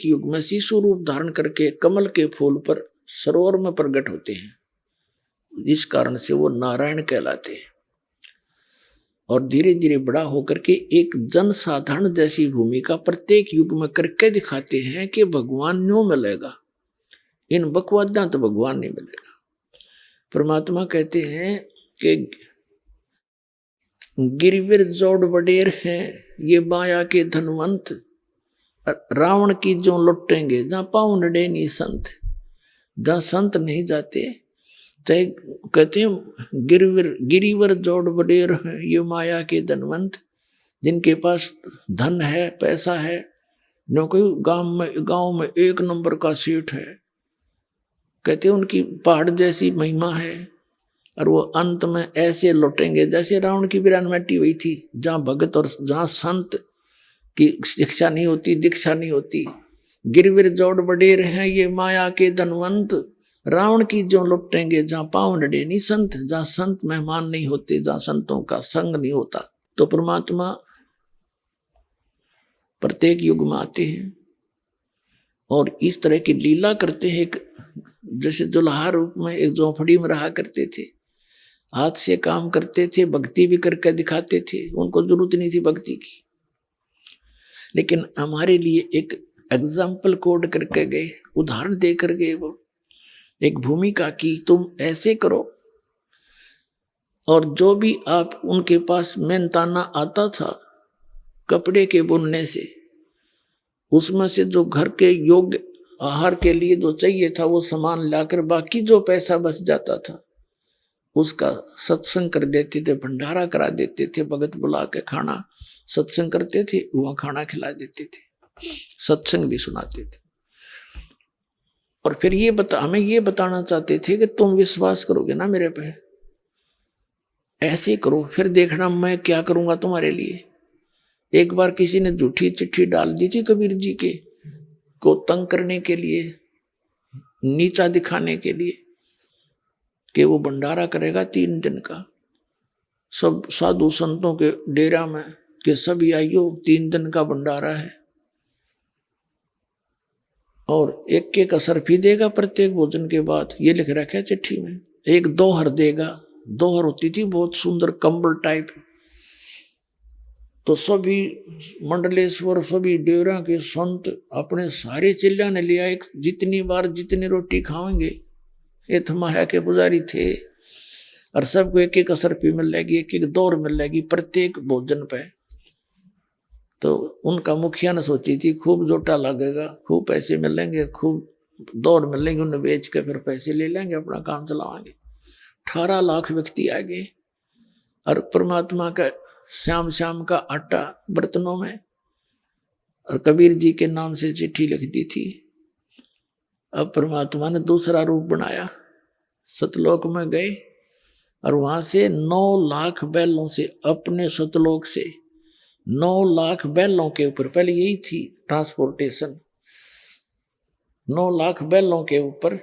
युग में शिशु रूप धारण करके कमल के फूल पर सरोवर में प्रकट होते हैं। इस कारण से वो नारायण कहलाते हैं। और धीरे धीरे बड़ा होकर के एक जनसाधारण जैसी भूमिका प्रत्येक युग में करके दिखाते हैं कि भगवान न्यों मिलेगा, इन बकवादा तो भगवान नहीं मिलेगा। परमात्मा कहते हैं कि गिरवीर जोड़ वडेर हैं ये माया के धनवंत, रावण की जो लुटेंगे जहां पाँव नडे नहीं संत, जहां संत नहीं जाते। चाहे कहते हैं गिरिवर जोड़ वडेर हैं ये माया के धनवंत, जिनके पास धन है, पैसा है, न कोई गांव में 1 नंबर का सेठ है, कहते हैं उनकी पहाड़ जैसी महिमा है। और वो अंत में ऐसे लौटेंगे जैसे रावण की वीरानमेटी हुई थी, जहाँ भगत और जहाँ संत की शिक्षा नहीं होती, दीक्षा नहीं होती। गिरवीर जोड़ वडेर हैं ये माया के धनवंत, रावण की जो लुटेंगे जहाँ पाँव नडे नहीं संत, जहाँ संत मेहमान नहीं होते, जहाँ संतों का संग नहीं होता। तो परमात्मा प्रत्येक युग में आते हैं और इस तरह की लीला करते हैं। जैसे दुल्हा रूप में एक झोंपड़ी में रहा करते थे, हाथ से काम करते थे, भक्ति भी करके दिखाते थे, उनको जरूरत नहीं थी भक्ति की, लेकिन हमारे लिए एक एग्जाम्पल कोड करके गए, उदाहरण दे कर गए, वो एक भूमिका की तुम ऐसे करो। और जो भी आप उनके पास मेहनताना आता था कपड़े के बुनने से, उसमें से जो घर के योग्य आहार के लिए जो चाहिए था वो सामान लाकर बाकी जो पैसा बच जाता था उसका सत्संग कर देते थे, भंडारा करा देते थे, भगत बुला के खाना सत्संग करते थे, वहाँ खाना खिला देते थे, सत्संग भी सुनाते थे। और फिर हमें ये बताना चाहते थे कि तुम विश्वास करोगे ना मेरे पे, ऐसे करो फिर देखना मैं क्या करूंगा तुम्हारे लिए। एक बार किसी ने झूठी चिट्ठी डाल दी थी कबीर जी के को तंग करने के लिए, नीचा दिखाने के लिए कि वो भंडारा करेगा 3 दिन का। सब साधु संतों के डेरा में कि सभी आइयो 3 दिन का भंडारा है, और एक एक असर भी देगा प्रत्येक भोजन के बाद। ये लिख रखा है चिट्ठी में। एक दोहर देगा, दोहर होती थी बहुत सुंदर कंबल टाइप। तो सभी मंडलेश्वर, सभी डेरा के संत अपने सारे चिल्ला ने लिया। एक जितनी बार जितनी रोटी खाएंगे, ये थमाया के पुजारी थे, और सबको एक एक असर भी मिलेगी, एक एक दौर मिलेगी प्रत्येक भोजन पे। तो उनका मुखिया ने सोची थी खूब जोटा लगेगा, खूब पैसे मिलेंगे, खूब दौड़ मिलेंगे, उन्हें बेच के फिर पैसे ले लेंगे, अपना काम चलाएंगे। 18 लाख व्यक्ति आ गए, और परमात्मा का श्याम श्याम का आटा बर्तनों में, और कबीर जी के नाम से चिट्ठी लिख दी थी। अब परमात्मा ने दूसरा रूप बनाया, सतलोक में गए, और वहां से 9 लाख बैलों से, अपने सतलोक से 9 लाख बैलों के ऊपर, पहले यही थी ट्रांसपोर्टेशन, 9 लाख बैलों के ऊपर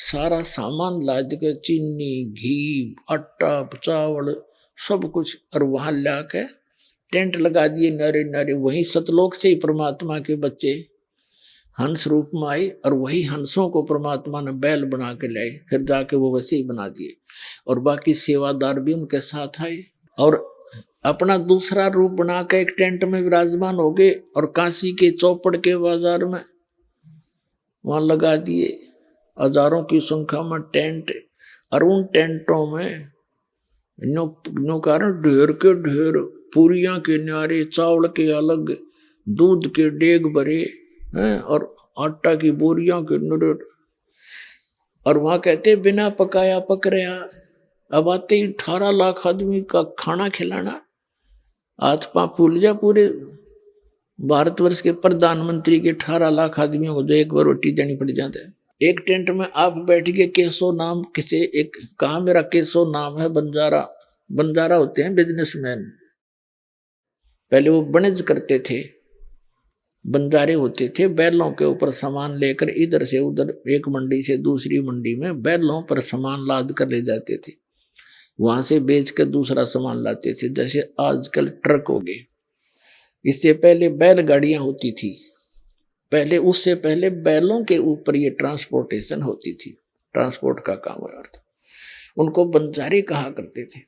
सारा सामान लाद के, चीनी, घी, आटा, चावल, सब कुछ, और वहां ला के टेंट लगा दिए नारे नारे। वही सतलोक से ही परमात्मा के बच्चे हंस रूप में आए, और वही हंसों को परमात्मा ने बैल बना के लाए, फिर जाके वो वैसे ही बना दिए, और बाकी सेवादार भी उनके साथ आए, और अपना दूसरा रूप बना के एक टेंट में विराजमान हो गए, और काशी के चौपड़ के बाजार में वहां लगा दिए हजारों की संख्या में टेंट। और उन टेंटों में नो कारण ढेर के ढेर पूरियां के न्यारे, चावल के अलग, दूध के डेग भरे हैं, और आटा की बोरियां के नरे। और वहां कहते बिना पकाया पक रहा। अब आते ही 18 लाख आदमी का खाना खिलाना, हाथ पांव फूल जा पूरे भारतवर्ष के प्रधानमंत्री के 18 लाख आदमियों को जो एक बार रोटी देनी पड़ जाता है। एक टेंट में आप बैठ के, केशव नाम किसे एक कहा, मेरा केशव नाम है, बंजारा, बंजारा होते हैं बिजनेसमैन, पहले वो वणिज करते थे, बंजारे होते थे, बैलों के ऊपर सामान लेकर इधर से उधर, एक मंडी से दूसरी मंडी में बैलों पर सामान लाद कर ले जाते थे, वहां से बेच कर दूसरा सामान लाते थे, जैसे आजकल ट्रक हो गए। इससे पहले बैलगाड़ियां होती थी, पहले उससे पहले बैलों के ऊपर ये ट्रांसपोर्टेशन होती थी, ट्रांसपोर्ट का काम हुआ था। उनको बंजारे कहा करते थे।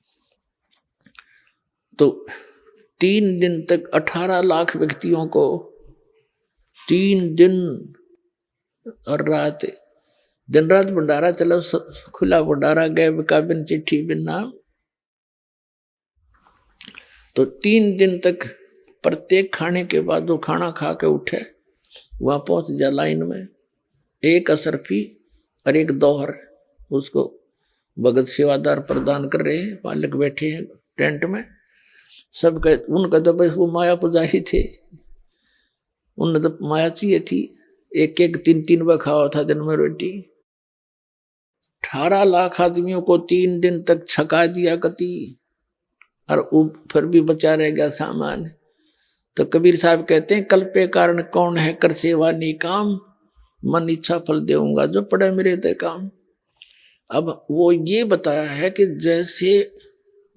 तो 3 दिन तक 18 लाख व्यक्तियों को 3 दिन और रात, दिन रात भंडारा चलो, खुला भंडारा, गैब का बिन चिट्ठी बिन नाम। तो 3 दिन तक प्रत्येक खाने के बाद वो खाना खा के उठे, वहां पहुंच जा लाइन में, एक असरफी और एक दोहर उसको भगत सेवादार प्रदान कर रहे हैं, पालक बैठे हैं टेंट में। सब उनका तो बस वो माया पुजारी थे, उन्हें तो माया चाहिए थी, एक एक 3-3 बार खावा था दिन में रोटी। 18 लाख आदमियों को 3 दिन तक छका दिया कति, और फिर भी बचा रह गया सामान। तो कबीर साहब कहते हैं, कल पे कारण कौन है, कर सेवा निकाम, मन इच्छा फल देऊंगा जो पड़े मेरे ते काम। अब वो ये बताया है कि जैसे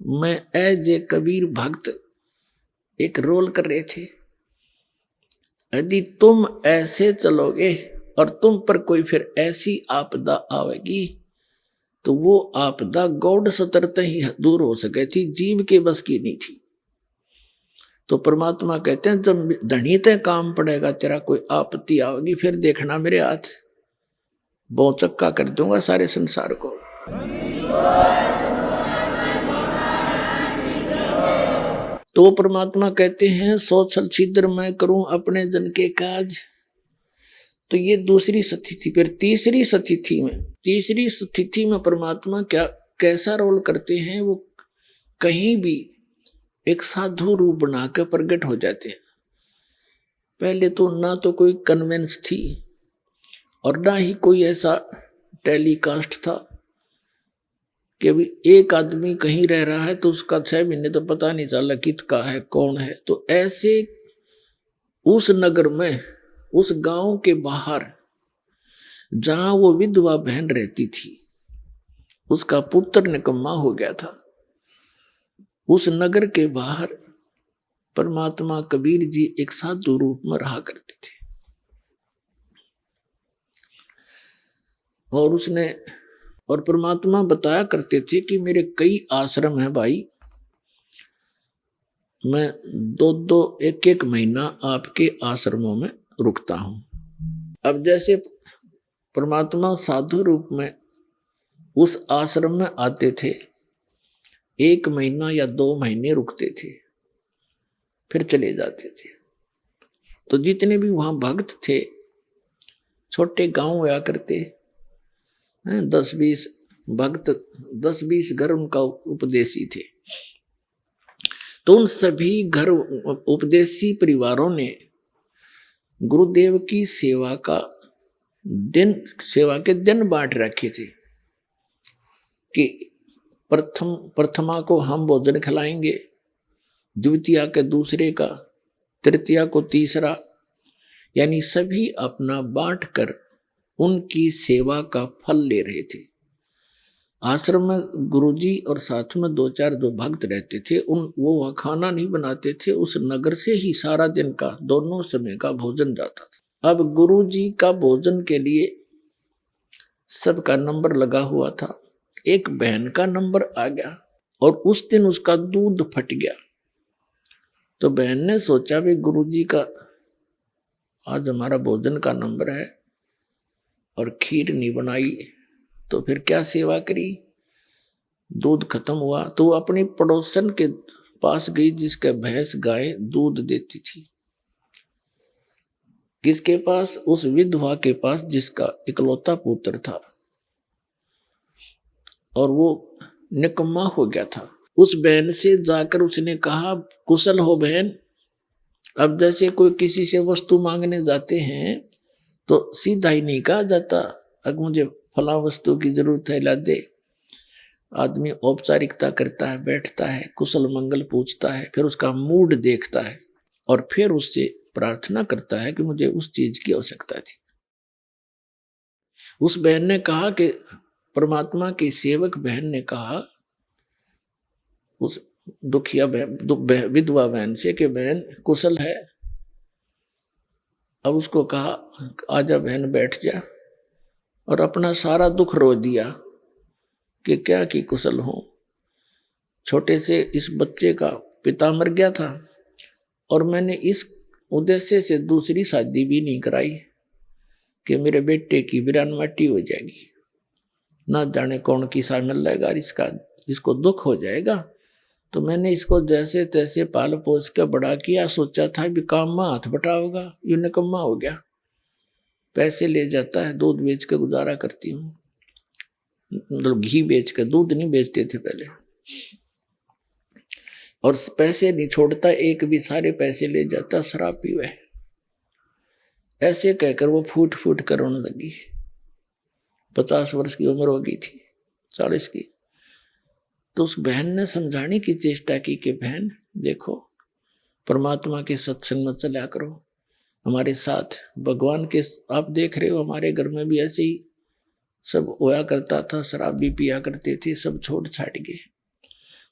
मैं एज ए कबीर भक्त एक रोल कर रहे थे, यदि तुम ऐसे चलोगे और तुम पर कोई फिर ऐसी आपदा आवेगी, तो वो आपदा गौड़ सतरते ही दूर हो सके थी, जीव के बस की नहीं थी। तो परमात्मा कहते हैं, जब धनी ते काम पड़ेगा, तेरा कोई आपत्ति आवेगी, फिर देखना मेरे हाथ बहुचक्का कर दूंगा सारे संसार को। तो परमात्मा कहते हैं, सो छल छिद्र मैं करूं अपने जन के काज। तो ये दूसरी स्थिति। फिर तीसरी स्थिति में परमात्मा क्या कैसा रोल करते हैं, वो कहीं भी एक साधु रूप बनाकर प्रकट हो जाते हैं। पहले तो ना तो कोई कन्वेंस थी और ना ही कोई ऐसा टेलीकास्ट था कि अभी एक आदमी कहीं रह रहा है तो उसका 6 महीने तो पता नहीं चला किसका है, कौन है। तो ऐसे उस नगर में, उस गांव के बाहर जहां वो विधवा बहन रहती थी उसका पुत्र निकम्मा हो गया था। उस नगर के बाहर परमात्मा कबीर जी एक साधु रूप में रहा करते थे। और परमात्मा बताया करते थे कि मेरे कई आश्रम हैं भाई, मैं 2-2 1-1 महीना आपके आश्रमों में रुकता हूं। अब जैसे परमात्मा साधु रूप में उस आश्रम में आते थे, 1 महीना या 2 महीने रुकते थे, फिर चले जाते थे। तो जितने भी वहां भक्त थे, छोटे गांव हुआ करते, 10-20 भक्त, 10-20 घर उनका उपदेशी थे। तो उन सभी घर उपदेशी परिवारों ने गुरुदेव की सेवा के दिन बांट रखे थे कि प्रथमा को हम भोजन खिलाएंगे, द्वितीया के दूसरे का, तृतीया को तीसरा, यानी सभी अपना बांट कर उनकी सेवा का फल ले रहे थे। आश्रम में गुरुजी और साथ में 2 भक्त रहते थे। वो खाना नहीं बनाते थे, उस नगर से ही सारा दिन का दोनों समय का भोजन जाता था। अब गुरुजी का भोजन के लिए सबका नंबर लगा हुआ था। एक बहन का नंबर आ गया और उस दिन उसका दूध फट गया। तो बहन ने सोचा भी गुरुजी का आज हमारा भोजन का नंबर है और खीर नहीं बनाई तो फिर क्या सेवा करी। दूध खत्म हुआ तो वो अपनी पड़ोसन के पास गई जिसके भैंस गाय दूध देती थी। किसके पास? उस विधवा के पास जिसका इकलौता पुत्र था और वो निकम्मा हो गया था। उस बहन से जाकर उसने कहा, कुशल हो बहन? अब जैसे कोई किसी से वस्तु मांगने जाते हैं तो सीधा ही नहीं कहा जाता, अगर मुझे फला वस्तु की जरूरत है ला दे। आदमी औपचारिकता करता है, बैठता है, कुशल मंगल पूछता है, फिर उसका मूड देखता है और फिर उससे प्रार्थना करता है कि मुझे उस चीज की आवश्यकता थी। उस बहन ने कहा कि परमात्मा की सेवक बहन ने कहा उस दुखिया विधवा बहन से कि बहन कुशल है? अब उसको कहा आजा बहन बैठ जा, और अपना सारा दुख रो दिया कि क्या की कुशल हूं। छोटे से इस बच्चे का पिता मर गया था और मैंने इस उद्देश्य से दूसरी शादी भी नहीं कराई कि मेरे बेटे की वीरान माटी हो जाएगी, ना जाने कौन किसा मिल जाएगा, इसको दुख हो जाएगा। तो मैंने इसको जैसे तैसे पाल पोस के बड़ा किया, सोचा था भी काम में हाथ बटाओगा, ये निकम्मा हो गया। पैसे ले जाता है, दूध बेच के गुजारा करती हूँ, मतलब घी बेच के, दूध नहीं बेचते थे पहले, और पैसे नहीं छोड़ता एक भी, सारे पैसे ले जाता, शराब पीवे। ऐसे कहकर वो फूट फूट कर रोने लगी। 50 वर्ष की उम्र हो गई थी, 40 की। तो उस बहन ने समझाने की चेष्टा की कि बहन देखो, परमात्मा के सत्संग में चला करो, हमारे साथ भगवान के, आप देख रहे हो हमारे घर में भी ऐसे ही सब होया करता था, शराब भी पिया करते थे, सब छोड़ छाट गए।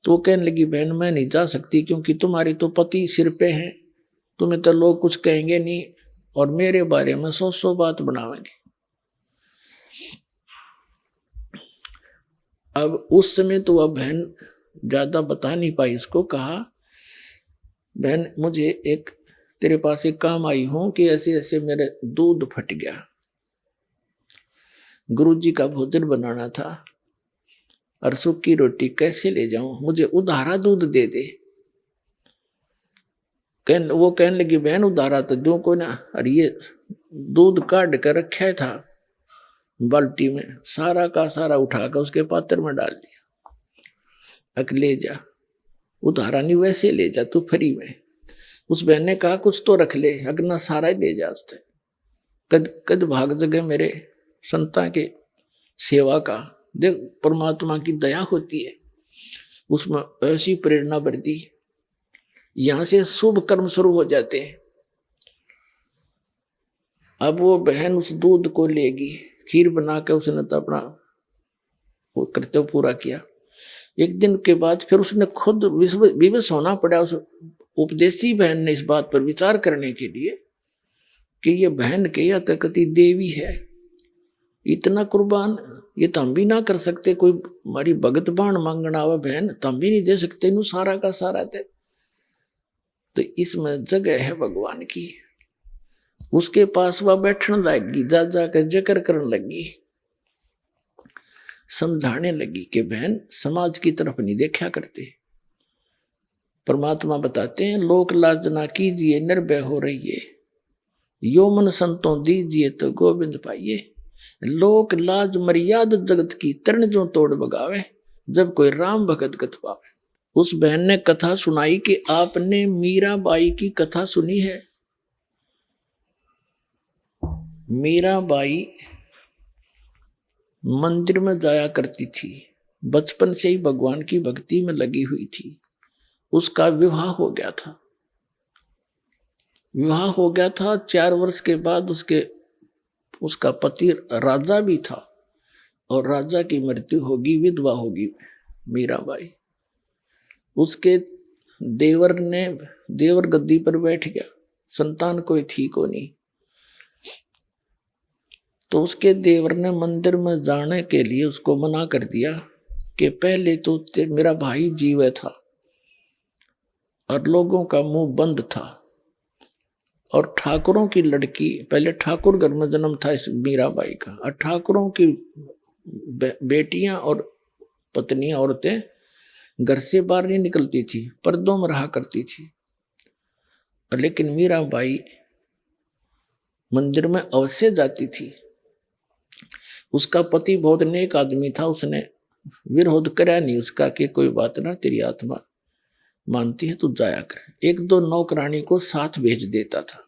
तो वो कहने लगी बहन मैं नहीं जा सकती क्योंकि तुम्हारे तो पति सिर पे हैं, तुम्हें तो लोग कुछ कहेंगे नहीं और मेरे बारे में 100 बात बनावेंगे। अब उस समय तो वह बहन ज्यादा बता नहीं पाई, उसको कहा बहन मुझे एक तेरे पास एक काम आई हूं कि ऐसे ऐसे मेरे दूध फट गया, गुरुजी का भोजन बनाना था और सूखी रोटी कैसे ले जाऊं, मुझे उधारा दूध दे दे। वो कहने लगी बहन उधारा तो दो को ना, और ये दूध काट कर रखा था बाल्टी में, सारा का सारा उठाकर उसके पात्र में डाल दिया, अक ले जा, उधारा नहीं वैसे ले जा तू फ्री में। उस बहन ने कहा कुछ तो रख ले, अगना सारा ही ले जा। कद भाग जगह मेरे संता के सेवा का, देख परमात्मा की दया होती है, उसमें ऐसी प्रेरणा बढ़ती, यहां से शुभ कर्म शुरू हो जाते हैं। अब वो बहन उस दूध को लेगी खीर बना के उसने तो अपना वो कर्तव्य पूरा किया। एक दिन के बाद फिर उसने खुद विवश होना पड़ा उस उपदेशी बहन ने इस बात पर विचार करने के लिए कि ये बहन के या तकती देवी है, इतना कुर्बान ये तो हम भी ना कर सकते, कोई हमारी भगत बाण मांगना आवा बहन तो हम भी नहीं दे सकते, नु सारा का सारा थे। तो इसमें जगह है भगवान की। उसके पास वह बैठने लगी, जा जाकर जिक्र करने लगी, समझाने लगी कि बहन समाज की तरफ नहीं देखा करते। परमात्मा बताते हैं लोक लाज ना कीजिए निर्भय हो रहिए, यो मन संतों दीजिए तो गोविंद पाइए। लोक लाज मर्याद जगत की तरण जो तोड़ बगावे, जब कोई राम भगत गत पावे। उस बहन ने कथा सुनाई कि आपने मीराबाई की कथा सुनी है। मीराबाई मंदिर में जाया करती थी, बचपन से ही भगवान की भक्ति में लगी हुई थी। उसका विवाह हो गया था। विवाह हो गया था 4 वर्ष के बाद उसका पति राजा भी था और राजा की मृत्यु होगी, विधवा होगी मीराबाई। उसके देवर गद्दी पर बैठ गया, संतान कोई थी को नहीं। तो उसके देवर ने मंदिर में जाने के लिए उसको मना कर दिया कि पहले तो मेरा भाई जीव था और लोगों का मुंह बंद था, और ठाकुरों की लड़की, पहले ठाकुर घर में जन्म था इस मीराबाई का, और ठाकुरों की बेटियां और पत्नियां औरतें घर से बाहर नहीं निकलती थी, पर्दों में रहा करती थी। लेकिन मीराबाई मंदिर में अवश्य जाती थी। उसका पति बहुत नेक आदमी था, उसने विरोध करा नहीं उसका कि कोई बात ना, तेरी आत्मा मानती है तू जाया कर। 1-2 नौकरानी को साथ भेज देता था।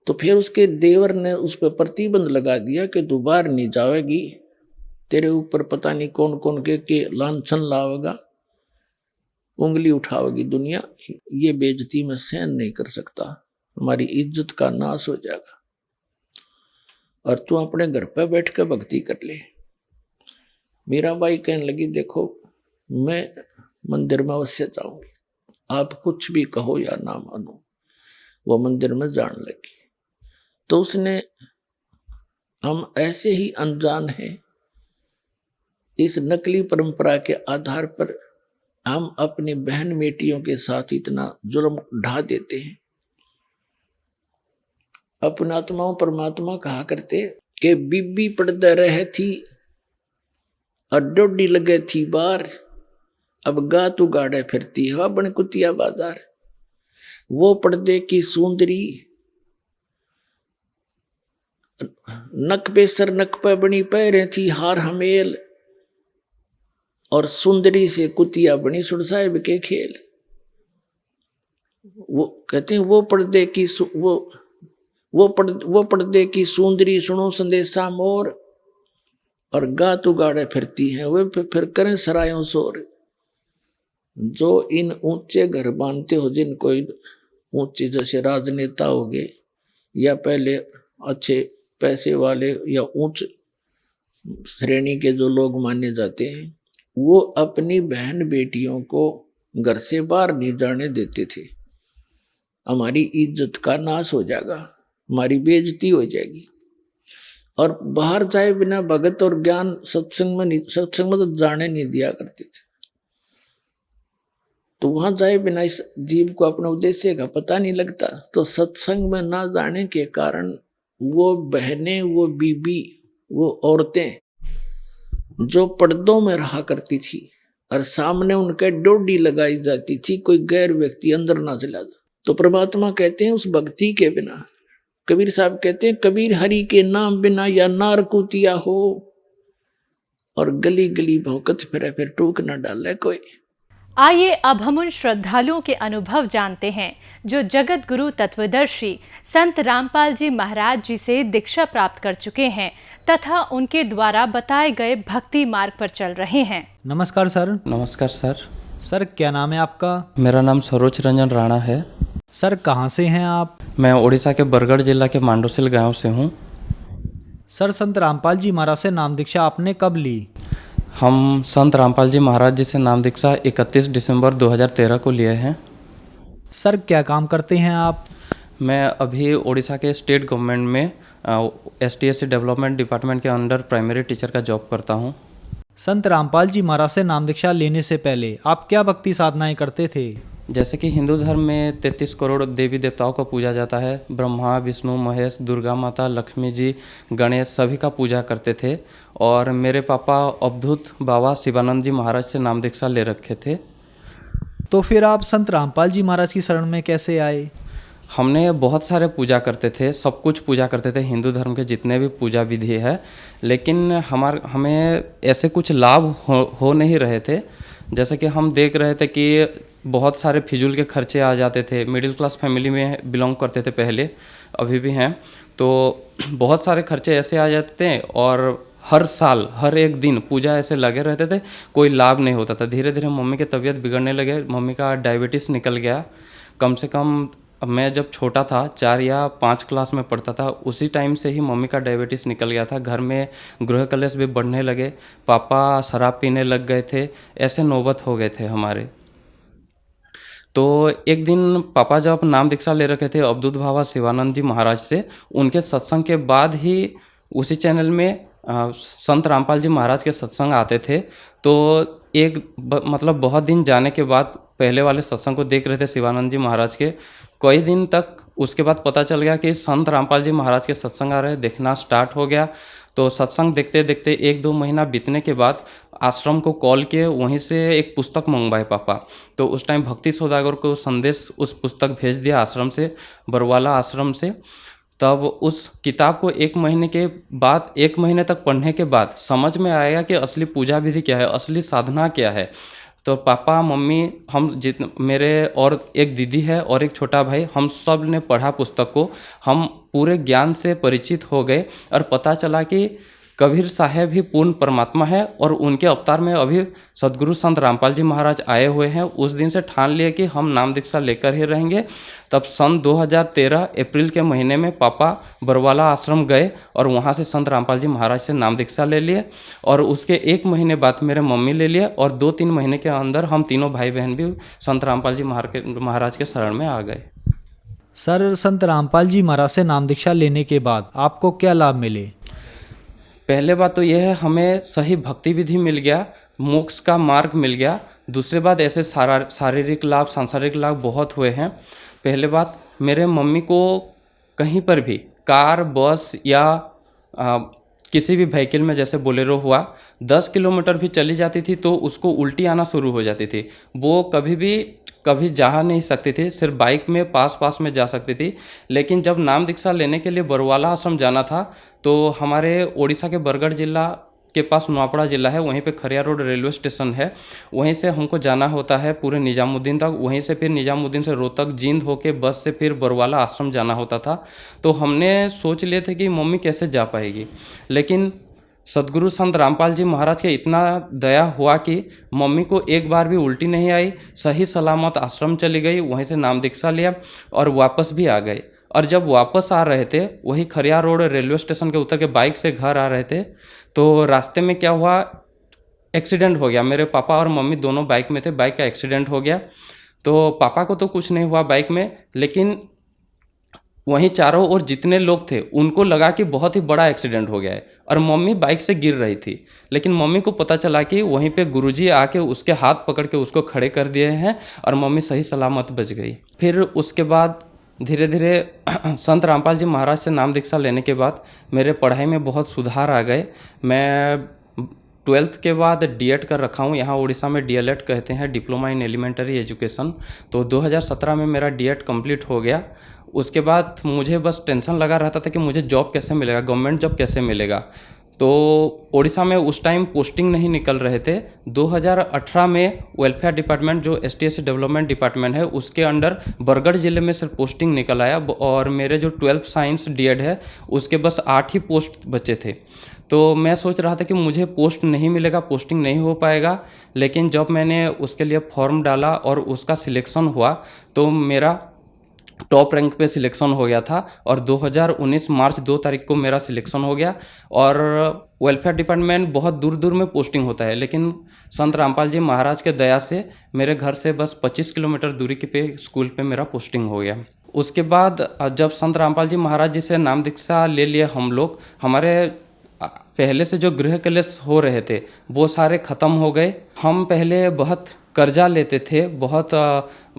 तो फिर उसके देवर ने उस पर प्रतिबंध लगा दिया कि तू बाहर नहीं जाएगी, तेरे ऊपर पता नहीं कौन कौन के लांछन लावेगा, उंगली उठावेगी दुनिया, ये बेइज्जती में सहन नहीं कर सकता, हमारी इज्जत का नाश हो जाएगा, और तू अपने घर पे बैठ कर भक्ति कर ले। मीराबाई कहने लगी देखो मैं मंदिर में अवश्य जाऊंगी, आप कुछ भी कहो या ना मानो। वो मंदिर में जाने लगी। तो उसने, हम ऐसे ही अनजान हैं, इस नकली परंपरा के आधार पर हम अपनी बहन बेटियों के साथ इतना जुल्म ढा देते हैं। अपने आत्माओं परमात्मा कहा करते कि बीबी पड़दा रहे थी और डोडी लगे थी बार, अब गात उगाड़े फिरती है बन कुतिया बाजार। वो पर्दे की सुंदरी नक पे सर नक पे बनी पैरे थी हार हमेल, और सुंदरी से कुतिया बनी सुर साहिब के खेल। वो कहते हैं वो पर्दे की सुंदरी सुनो संदेशा मोर, और गात उगाड़े फिरती हैं वे फिर करें सरायों शोर। जो इन ऊंचे घर बांधते हो, जिनको ऊंचे जैसे राजनेता हो गए या पहले अच्छे पैसे वाले या उच्च श्रेणी के जो लोग माने जाते हैं, वो अपनी बहन बेटियों को घर से बाहर नहीं जाने देते थे। हमारी इज्जत का नाश हो जाएगा, हमारी बेइज्जती हो जाएगी। और बाहर जाए बिना भगत और ज्ञान सत्संग में तो जाने नहीं दिया करते थे। तो वहां जाए बिना इस जीव को अपने उद्देश्य का पता नहीं लगता। तो सत्संग में ना जाने के कारण वो बहनें, वो बीबी, वो औरतें जो पर्दों में रहा करती थी और सामने उनके डोडी लगाई जाती थी, कोई गैर व्यक्ति अंदर ना चला जाए। तो परमात्मा कहते हैं उस भक्ति के बिना, कबीर साहब कहते हैं कबीर हरि के नाम बिना या नार कुतिया हो, और गली गली भौंकत फिर टूक न डाले कोई। आइए अब हम उन श्रद्धालुओं के अनुभव जानते हैं जो जगत गुरु तत्वदर्शी संत रामपाल जी महाराज जी से दीक्षा प्राप्त कर चुके हैं तथा उनके द्वारा बताए गए भक्ति मार्ग पर चल रहे हैं। नमस्कार सर। नमस्कार सर। सर क्या नाम है आपका? मेरा नाम सरोज रंजन राणा है। सर कहाँ से हैं आप? मैं उड़ीसा के बरगढ़ जिला के मांडोसिल गांव से हूँ। सर संत रामपाल जी महाराज से नाम दीक्षा आपने कब ली? हम संत रामपाल जी महाराज जी से नाम दीक्षा 31 दिसंबर 2013 को लिए हैं। सर क्या काम करते हैं आप? मैं अभी उड़ीसा के स्टेट गवर्नमेंट में STSC डेवलपमेंट डिपार्टमेंट के अंडर प्राइमरी टीचर का जॉब करता हूँ। संत रामपाल जी महाराज से नाम दीक्षा लेने से पहले आप क्या भक्ति साधनाएं करते थे? जैसे कि हिंदू धर्म में 33 करोड़ देवी देवताओं का पूजा जाता है। ब्रह्मा, विष्णु, महेश, दुर्गा माता, लक्ष्मी जी, गणेश सभी का पूजा करते थे। और मेरे पापा अवधूत बाबा शिवानंद जी महाराज से नाम दीक्षा ले रखे थे। तो फिर आप संत रामपाल जी महाराज की शरण में कैसे आए? हमने बहुत सारे पूजा करते थे, सब कुछ पूजा करते थे, हिंदू धर्म के जितने भी पूजा विधि है, लेकिन हमें ऐसे कुछ लाभ हो नहीं रहे थे। जैसे कि हम देख रहे थे कि बहुत सारे फिजूल के खर्चे आ जाते थे। मिडिल क्लास फैमिली में बिलोंग करते थे पहले, अभी भी हैं, तो बहुत सारे खर्चे ऐसे आ जाते थे और हर साल हर एक दिन पूजा ऐसे लगे रहते थे, कोई लाभ नहीं होता था। धीरे धीरे मम्मी की तबीयत बिगड़ने लगे, मम्मी का डायबिटीज़ निकल गया। कम से कम मैं जब छोटा था 4 या 5 क्लास में पढ़ता था, उसी टाइम से ही मम्मी का डायबिटीज़ निकल गया था। घर में गृह कलेश भी बढ़ने लगे, पापा शराब पीने लग गए थे, ऐसे नौबत हो गए थे हमारे। तो एक दिन पापा जब नाम दीक्षा ले रखे थे अवधूत बाबा शिवानंद जी महाराज से, उनके सत्संग के बाद ही उसी चैनल में संत रामपाल जी महाराज के सत्संग आते थे। तो मतलब बहुत दिन जाने के बाद पहले वाले सत्संग को देख रहे थे शिवानंद जी महाराज के, कई दिन तक उसके बाद पता चल गया कि संत रामपाल जी महाराज के सत्संग आ रहे हैं, देखना स्टार्ट हो गया। तो सत्संग देखते देखते 1-2 महीना बीतने के बाद आश्रम को कॉल किए, वहीं से एक पुस्तक मंगवाए पापा। तो उस टाइम भक्ति सौदागर को संदेश उस पुस्तक भेज दिया आश्रम से, बरवाला आश्रम से। तब उस किताब को 1 महीने के बाद, 1 महीने तक पढ़ने के बाद समझ में आएगा कि असली पूजा विधि क्या है, असली साधना क्या है। तो पापा, मम्मी, हम मेरे और एक दीदी है और एक छोटा भाई, हम सब ने पढ़ा पुस्तक को। हम पूरे ज्ञान से परिचित हो गए और पता चला कि कबीर साहब ही पूर्ण परमात्मा है और उनके अवतार में अभी सदगुरु संत रामपाल जी महाराज आए हुए हैं। उस दिन से ठान लिए कि हम नाम दीक्षा लेकर ही रहेंगे। तब सन 2013 अप्रैल के महीने में पापा बरवाला आश्रम गए और वहाँ से संत रामपाल जी महाराज से नाम दीक्षा ले लिए। और उसके 1 महीने बाद मेरे मम्मी ले लिए और 2-3 महीने के अंदर हम तीनों भाई बहन भी संत रामपाल जी महाराज के शरण में आ गए। सर संत रामपाल जी महाराज से नाम दीक्षा लेने के बाद आपको क्या लाभ मिले? पहले बात तो यह है, हमें सही भक्ति विधि मिल गया, मोक्ष का मार्ग मिल गया। दूसरी बात, ऐसे शारीरिक लाभ, सांसारिक लाभ बहुत हुए हैं। पहले बात, मेरे मम्मी को कहीं पर भी कार, बस या किसी भी व्हीकल में, जैसे बोलेरो हुआ, 10 किलोमीटर भी चली जाती थी तो उसको उल्टी आना शुरू हो जाती थी। वो कभी जा नहीं सकती थी, सिर्फ बाइक में पास में जा सकती थी। लेकिन जब नाम दीक्षा लेने के लिए बरवाला आश्रम जाना था तो हमारे उड़ीसा के बरगढ़ जिला के पास नुआपड़ा जिला है, वहीं पे खरिया रोड रेलवे स्टेशन है, वहीं से हमको जाना होता है पूरे निजामुद्दीन तक। वहीं से फिर निजामुद्दीन से रोहतक, जींद होके बस से फिर बरवाला आश्रम जाना होता था। तो हमने सोच लिए थे कि मम्मी कैसे जा पाएगी, लेकिन सदगुरु संत रामपाल जी महाराज के इतना दया हुआ कि मम्मी को एक बार भी उल्टी नहीं आई, सही सलामत आश्रम चली गई, वहीं से नाम दीक्षा लिया और वापस भी आ गए। और जब वापस आ रहे थे, वही खरिया रोड रेलवे स्टेशन के उतर के बाइक से घर आ रहे थे, तो रास्ते में क्या हुआ, एक्सीडेंट हो गया। मेरे पापा और मम्मी दोनों बाइक में थे, बाइक का एक्सीडेंट हो गया। तो पापा को तो कुछ नहीं हुआ बाइक में, लेकिन वहीं चारों ओर जितने लोग थे उनको लगा कि बहुत ही बड़ा एक्सीडेंट हो गया है। और मम्मी बाइक से गिर रही थी, लेकिन मम्मी को पता चला कि वहीं पे गुरुजी आके उसके हाथ पकड़ के उसको खड़े कर दिए हैं और मम्मी सही सलामत बच गई। फिर उसके बाद धीरे धीरे संत रामपाल जी महाराज से नाम दीक्षा लेने के बाद मेरे पढ़ाई में बहुत सुधार आ गए। मैं 12th के बाद डीएड कर रखा हूँ, यहाँ उड़ीसा में डीएलएड कहते हैं, डिप्लोमा इन एलिमेंट्री एजुकेशन। तो 2017 में मेरा डीएड कंप्लीट हो गया। उसके बाद मुझे बस टेंशन लगा रहता था कि मुझे जॉब कैसे मिलेगा, गवर्नमेंट जॉब कैसे मिलेगा। तो उड़ीसा में उस टाइम पोस्टिंग नहीं निकल रहे थे। 2018 में वेलफेयर डिपार्टमेंट, जो STSC डेवलपमेंट डिपार्टमेंट है, उसके अंडर बरगढ़ जिले में सिर्फ पोस्टिंग निकल आया। और मेरे जो 12th साइंस डीएड है उसके बस 8 ही पोस्ट बचे थे। तो मैं सोच रहा था कि मुझे पोस्ट नहीं मिलेगा, पोस्टिंग नहीं हो पाएगा। लेकिन जब मैंने उसके लिए फॉर्म डाला और उसका सिलेक्शन हुआ तो मेरा टॉप रैंक पे सिलेक्शन हो गया था और 2019 मार्च 2 तारीख को मेरा सिलेक्शन हो गया। और वेलफेयर डिपार्टमेंट बहुत दूर दूर में पोस्टिंग होता है, लेकिन संत रामपाल जी महाराज के दया से मेरे घर से बस 25 किलोमीटर दूरी के पे स्कूल पे मेरा पोस्टिंग हो गया। उसके बाद जब संत रामपाल जी महाराज जी से नाम दीक्षा ले लिए हम लोग, हमारे पहले से जो गृह कलेश हो रहे थे वो सारे ख़त्म हो गए। हम पहले बहुत कर्जा लेते थे, बहुत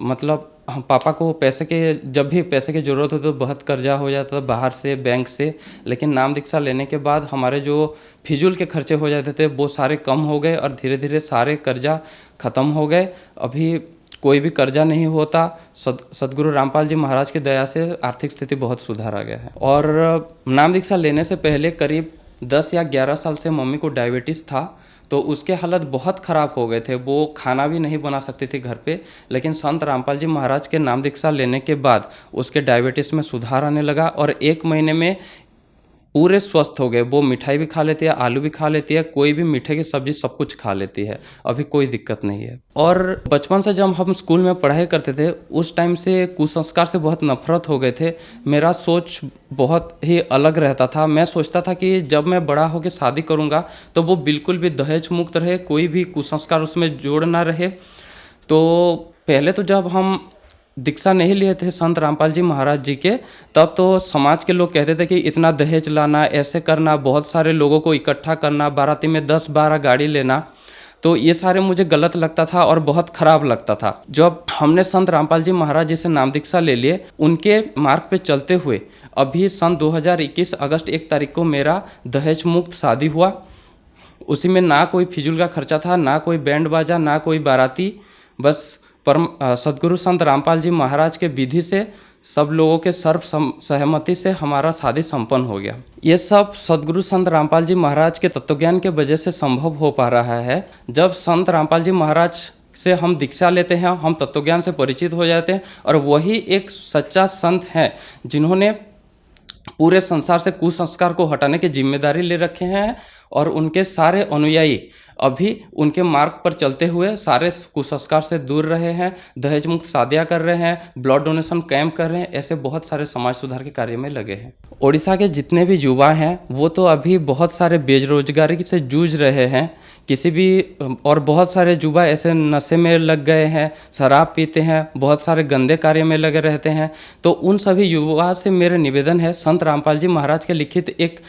मतलब पापा को जब भी पैसे की ज़रूरत हो तो बहुत कर्जा हो जाता था बाहर से, बैंक से। लेकिन नाम दीक्षा लेने के बाद हमारे जो फिजूल के खर्चे हो जाते थे वो सारे कम हो गए और धीरे धीरे सारे कर्जा ख़त्म हो गए। अभी कोई भी कर्जा नहीं होता। सदगुरु रामपाल जी महाराज की दया से आर्थिक स्थिति बहुत सुधार आ गया है। और नाम दीक्षा लेने से पहले करीब 10 या 11 साल से मम्मी को डायबिटीज़ था, तो उसके हालत बहुत ख़राब हो गए थे, वो खाना भी नहीं बना सकती थी घर पे। लेकिन संत रामपाल जी महाराज के नाम दीक्षा लेने के बाद उसके डायबिटीज़ में सुधार आने लगा और 1 महीने में पूरे स्वस्थ हो गए। वो मिठाई भी खा लेती है, आलू भी खा लेती है, कोई भी मीठे की सब्जी सब कुछ खा लेती है, अभी कोई दिक्कत नहीं है। और बचपन से जब हम स्कूल में पढ़ाई करते थे उस टाइम से कुसंस्कार से बहुत नफरत हो गए थे। मेरा सोच बहुत ही अलग रहता था। मैं सोचता था कि जब मैं बड़ा होकर शादी करूँगा तो वो बिल्कुल भी दहेज मुक्त रहे, कोई भी कुसंस्कार उसमें जोड़ ना रहे। तो पहले तो जब हम दीक्षा नहीं लिए थे संत रामपाल जी महाराज जी के, तब तो समाज के लोग कहते थे कि इतना दहेज लाना, ऐसे करना, बहुत सारे लोगों को इकट्ठा करना, बाराती में 10-12 गाड़ी लेना, तो ये सारे मुझे गलत लगता था और बहुत ख़राब लगता था। जब हमने संत रामपाल जी महाराज जी से नाम दीक्षा ले लिए, उनके मार्ग पे चलते हुए अभी सन 2021 अगस्त 1 तारीख को मेरा दहेज मुक्त शादी हुआ। उसी में ना कोई फिजूल का खर्चा था, ना कोई बैंड बाजा, ना कोई बाराती, बस परम सदगुरु संत रामपाल जी महाराज के विधि से सब लोगों के सर्व सहमति से हमारा शादी संपन्न हो गया। ये सब सदगुरु संत रामपाल जी महाराज के तत्वज्ञान के वजह से संभव हो पा रहा है। जब संत रामपाल जी महाराज से हम दीक्षा लेते हैं, हम तत्वज्ञान से परिचित हो जाते हैं और वही एक सच्चा संत है जिन्होंने पूरे संसार से कुसंस्कार को हटाने की जिम्मेदारी ले रखे हैं और उनके सारे अनुयायी अभी उनके मार्ग पर चलते हुए सारे कुसंस्कार से दूर रहे हैं, दहेज मुक्त शादियाँ कर रहे हैं, ब्लड डोनेशन कैंप कर रहे हैं, ऐसे बहुत सारे समाज सुधार के कार्य में लगे हैं। ओडिशा के जितने भी युवा हैं वो तो अभी बहुत सारे बेरोजगारी से जूझ रहे हैं, और बहुत सारे युवा ऐसे नशे में लग गए हैं, शराब पीते हैं, बहुत सारे गंदे कार्य में लगे रहते हैं। तो उन सभी युवा से मेरे निवेदन है, संत रामपाल जी महाराज के लिखित एक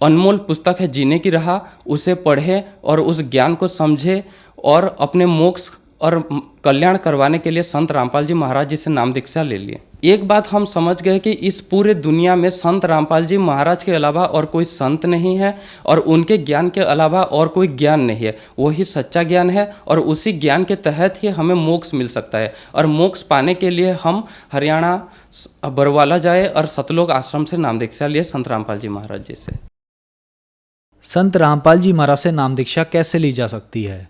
अनमोल पुस्तक है जीने की राह, उसे पढ़े और उस ज्ञान को समझे और अपने मोक्ष और कल्याण करवाने के लिए संत रामपाल जी महाराज जी से नाम दीक्षा ले लिए। एक बात हम समझ गए कि इस पूरे दुनिया में संत रामपाल जी महाराज के अलावा और कोई संत नहीं है और उनके ज्ञान के अलावा और कोई ज्ञान नहीं है। वही सच्चा ज्ञान है और उसी ज्ञान के तहत ही हमें मोक्ष मिल सकता है। और मोक्ष पाने के लिए हम हरियाणा बरवाला जाए और सतलोक आश्रम से नाम दीक्षा लिए संत रामपाल जी महाराज जी से। संत रामपाल जी महाराज से नाम दीक्षा कैसे ली जा सकती है?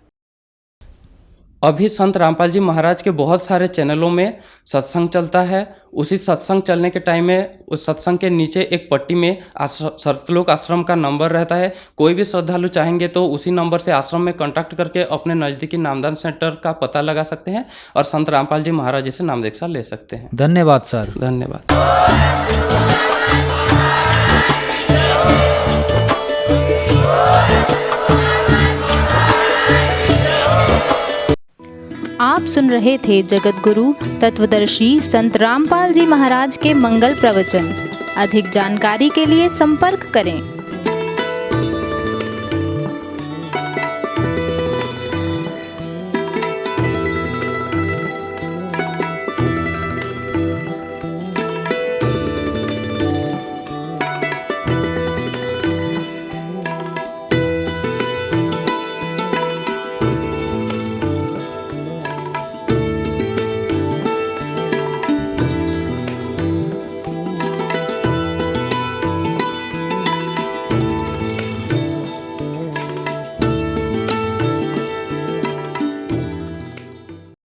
अभी संत रामपाल जी महाराज के बहुत सारे चैनलों में सत्संग चलता है। उसी सत्संग चलने के टाइम में उस सत्संग के नीचे एक पट्टी में सतलोक आश्रम का नंबर रहता है। कोई भी श्रद्धालु चाहेंगे तो उसी नंबर से आश्रम में कांटेक्ट करके अपने नज़दीकी नामदान सेंटर का पता लगा सकते हैं और संत रामपाल जी महाराज जी से नाम दीक्षा ले सकते हैं। धन्यवाद सर। धन्यवाद। आप सुन रहे थे जगत गुरु तत्वदर्शी संत रामपाल जी महाराज के मंगल प्रवचन। अधिक जानकारी के लिए संपर्क करें।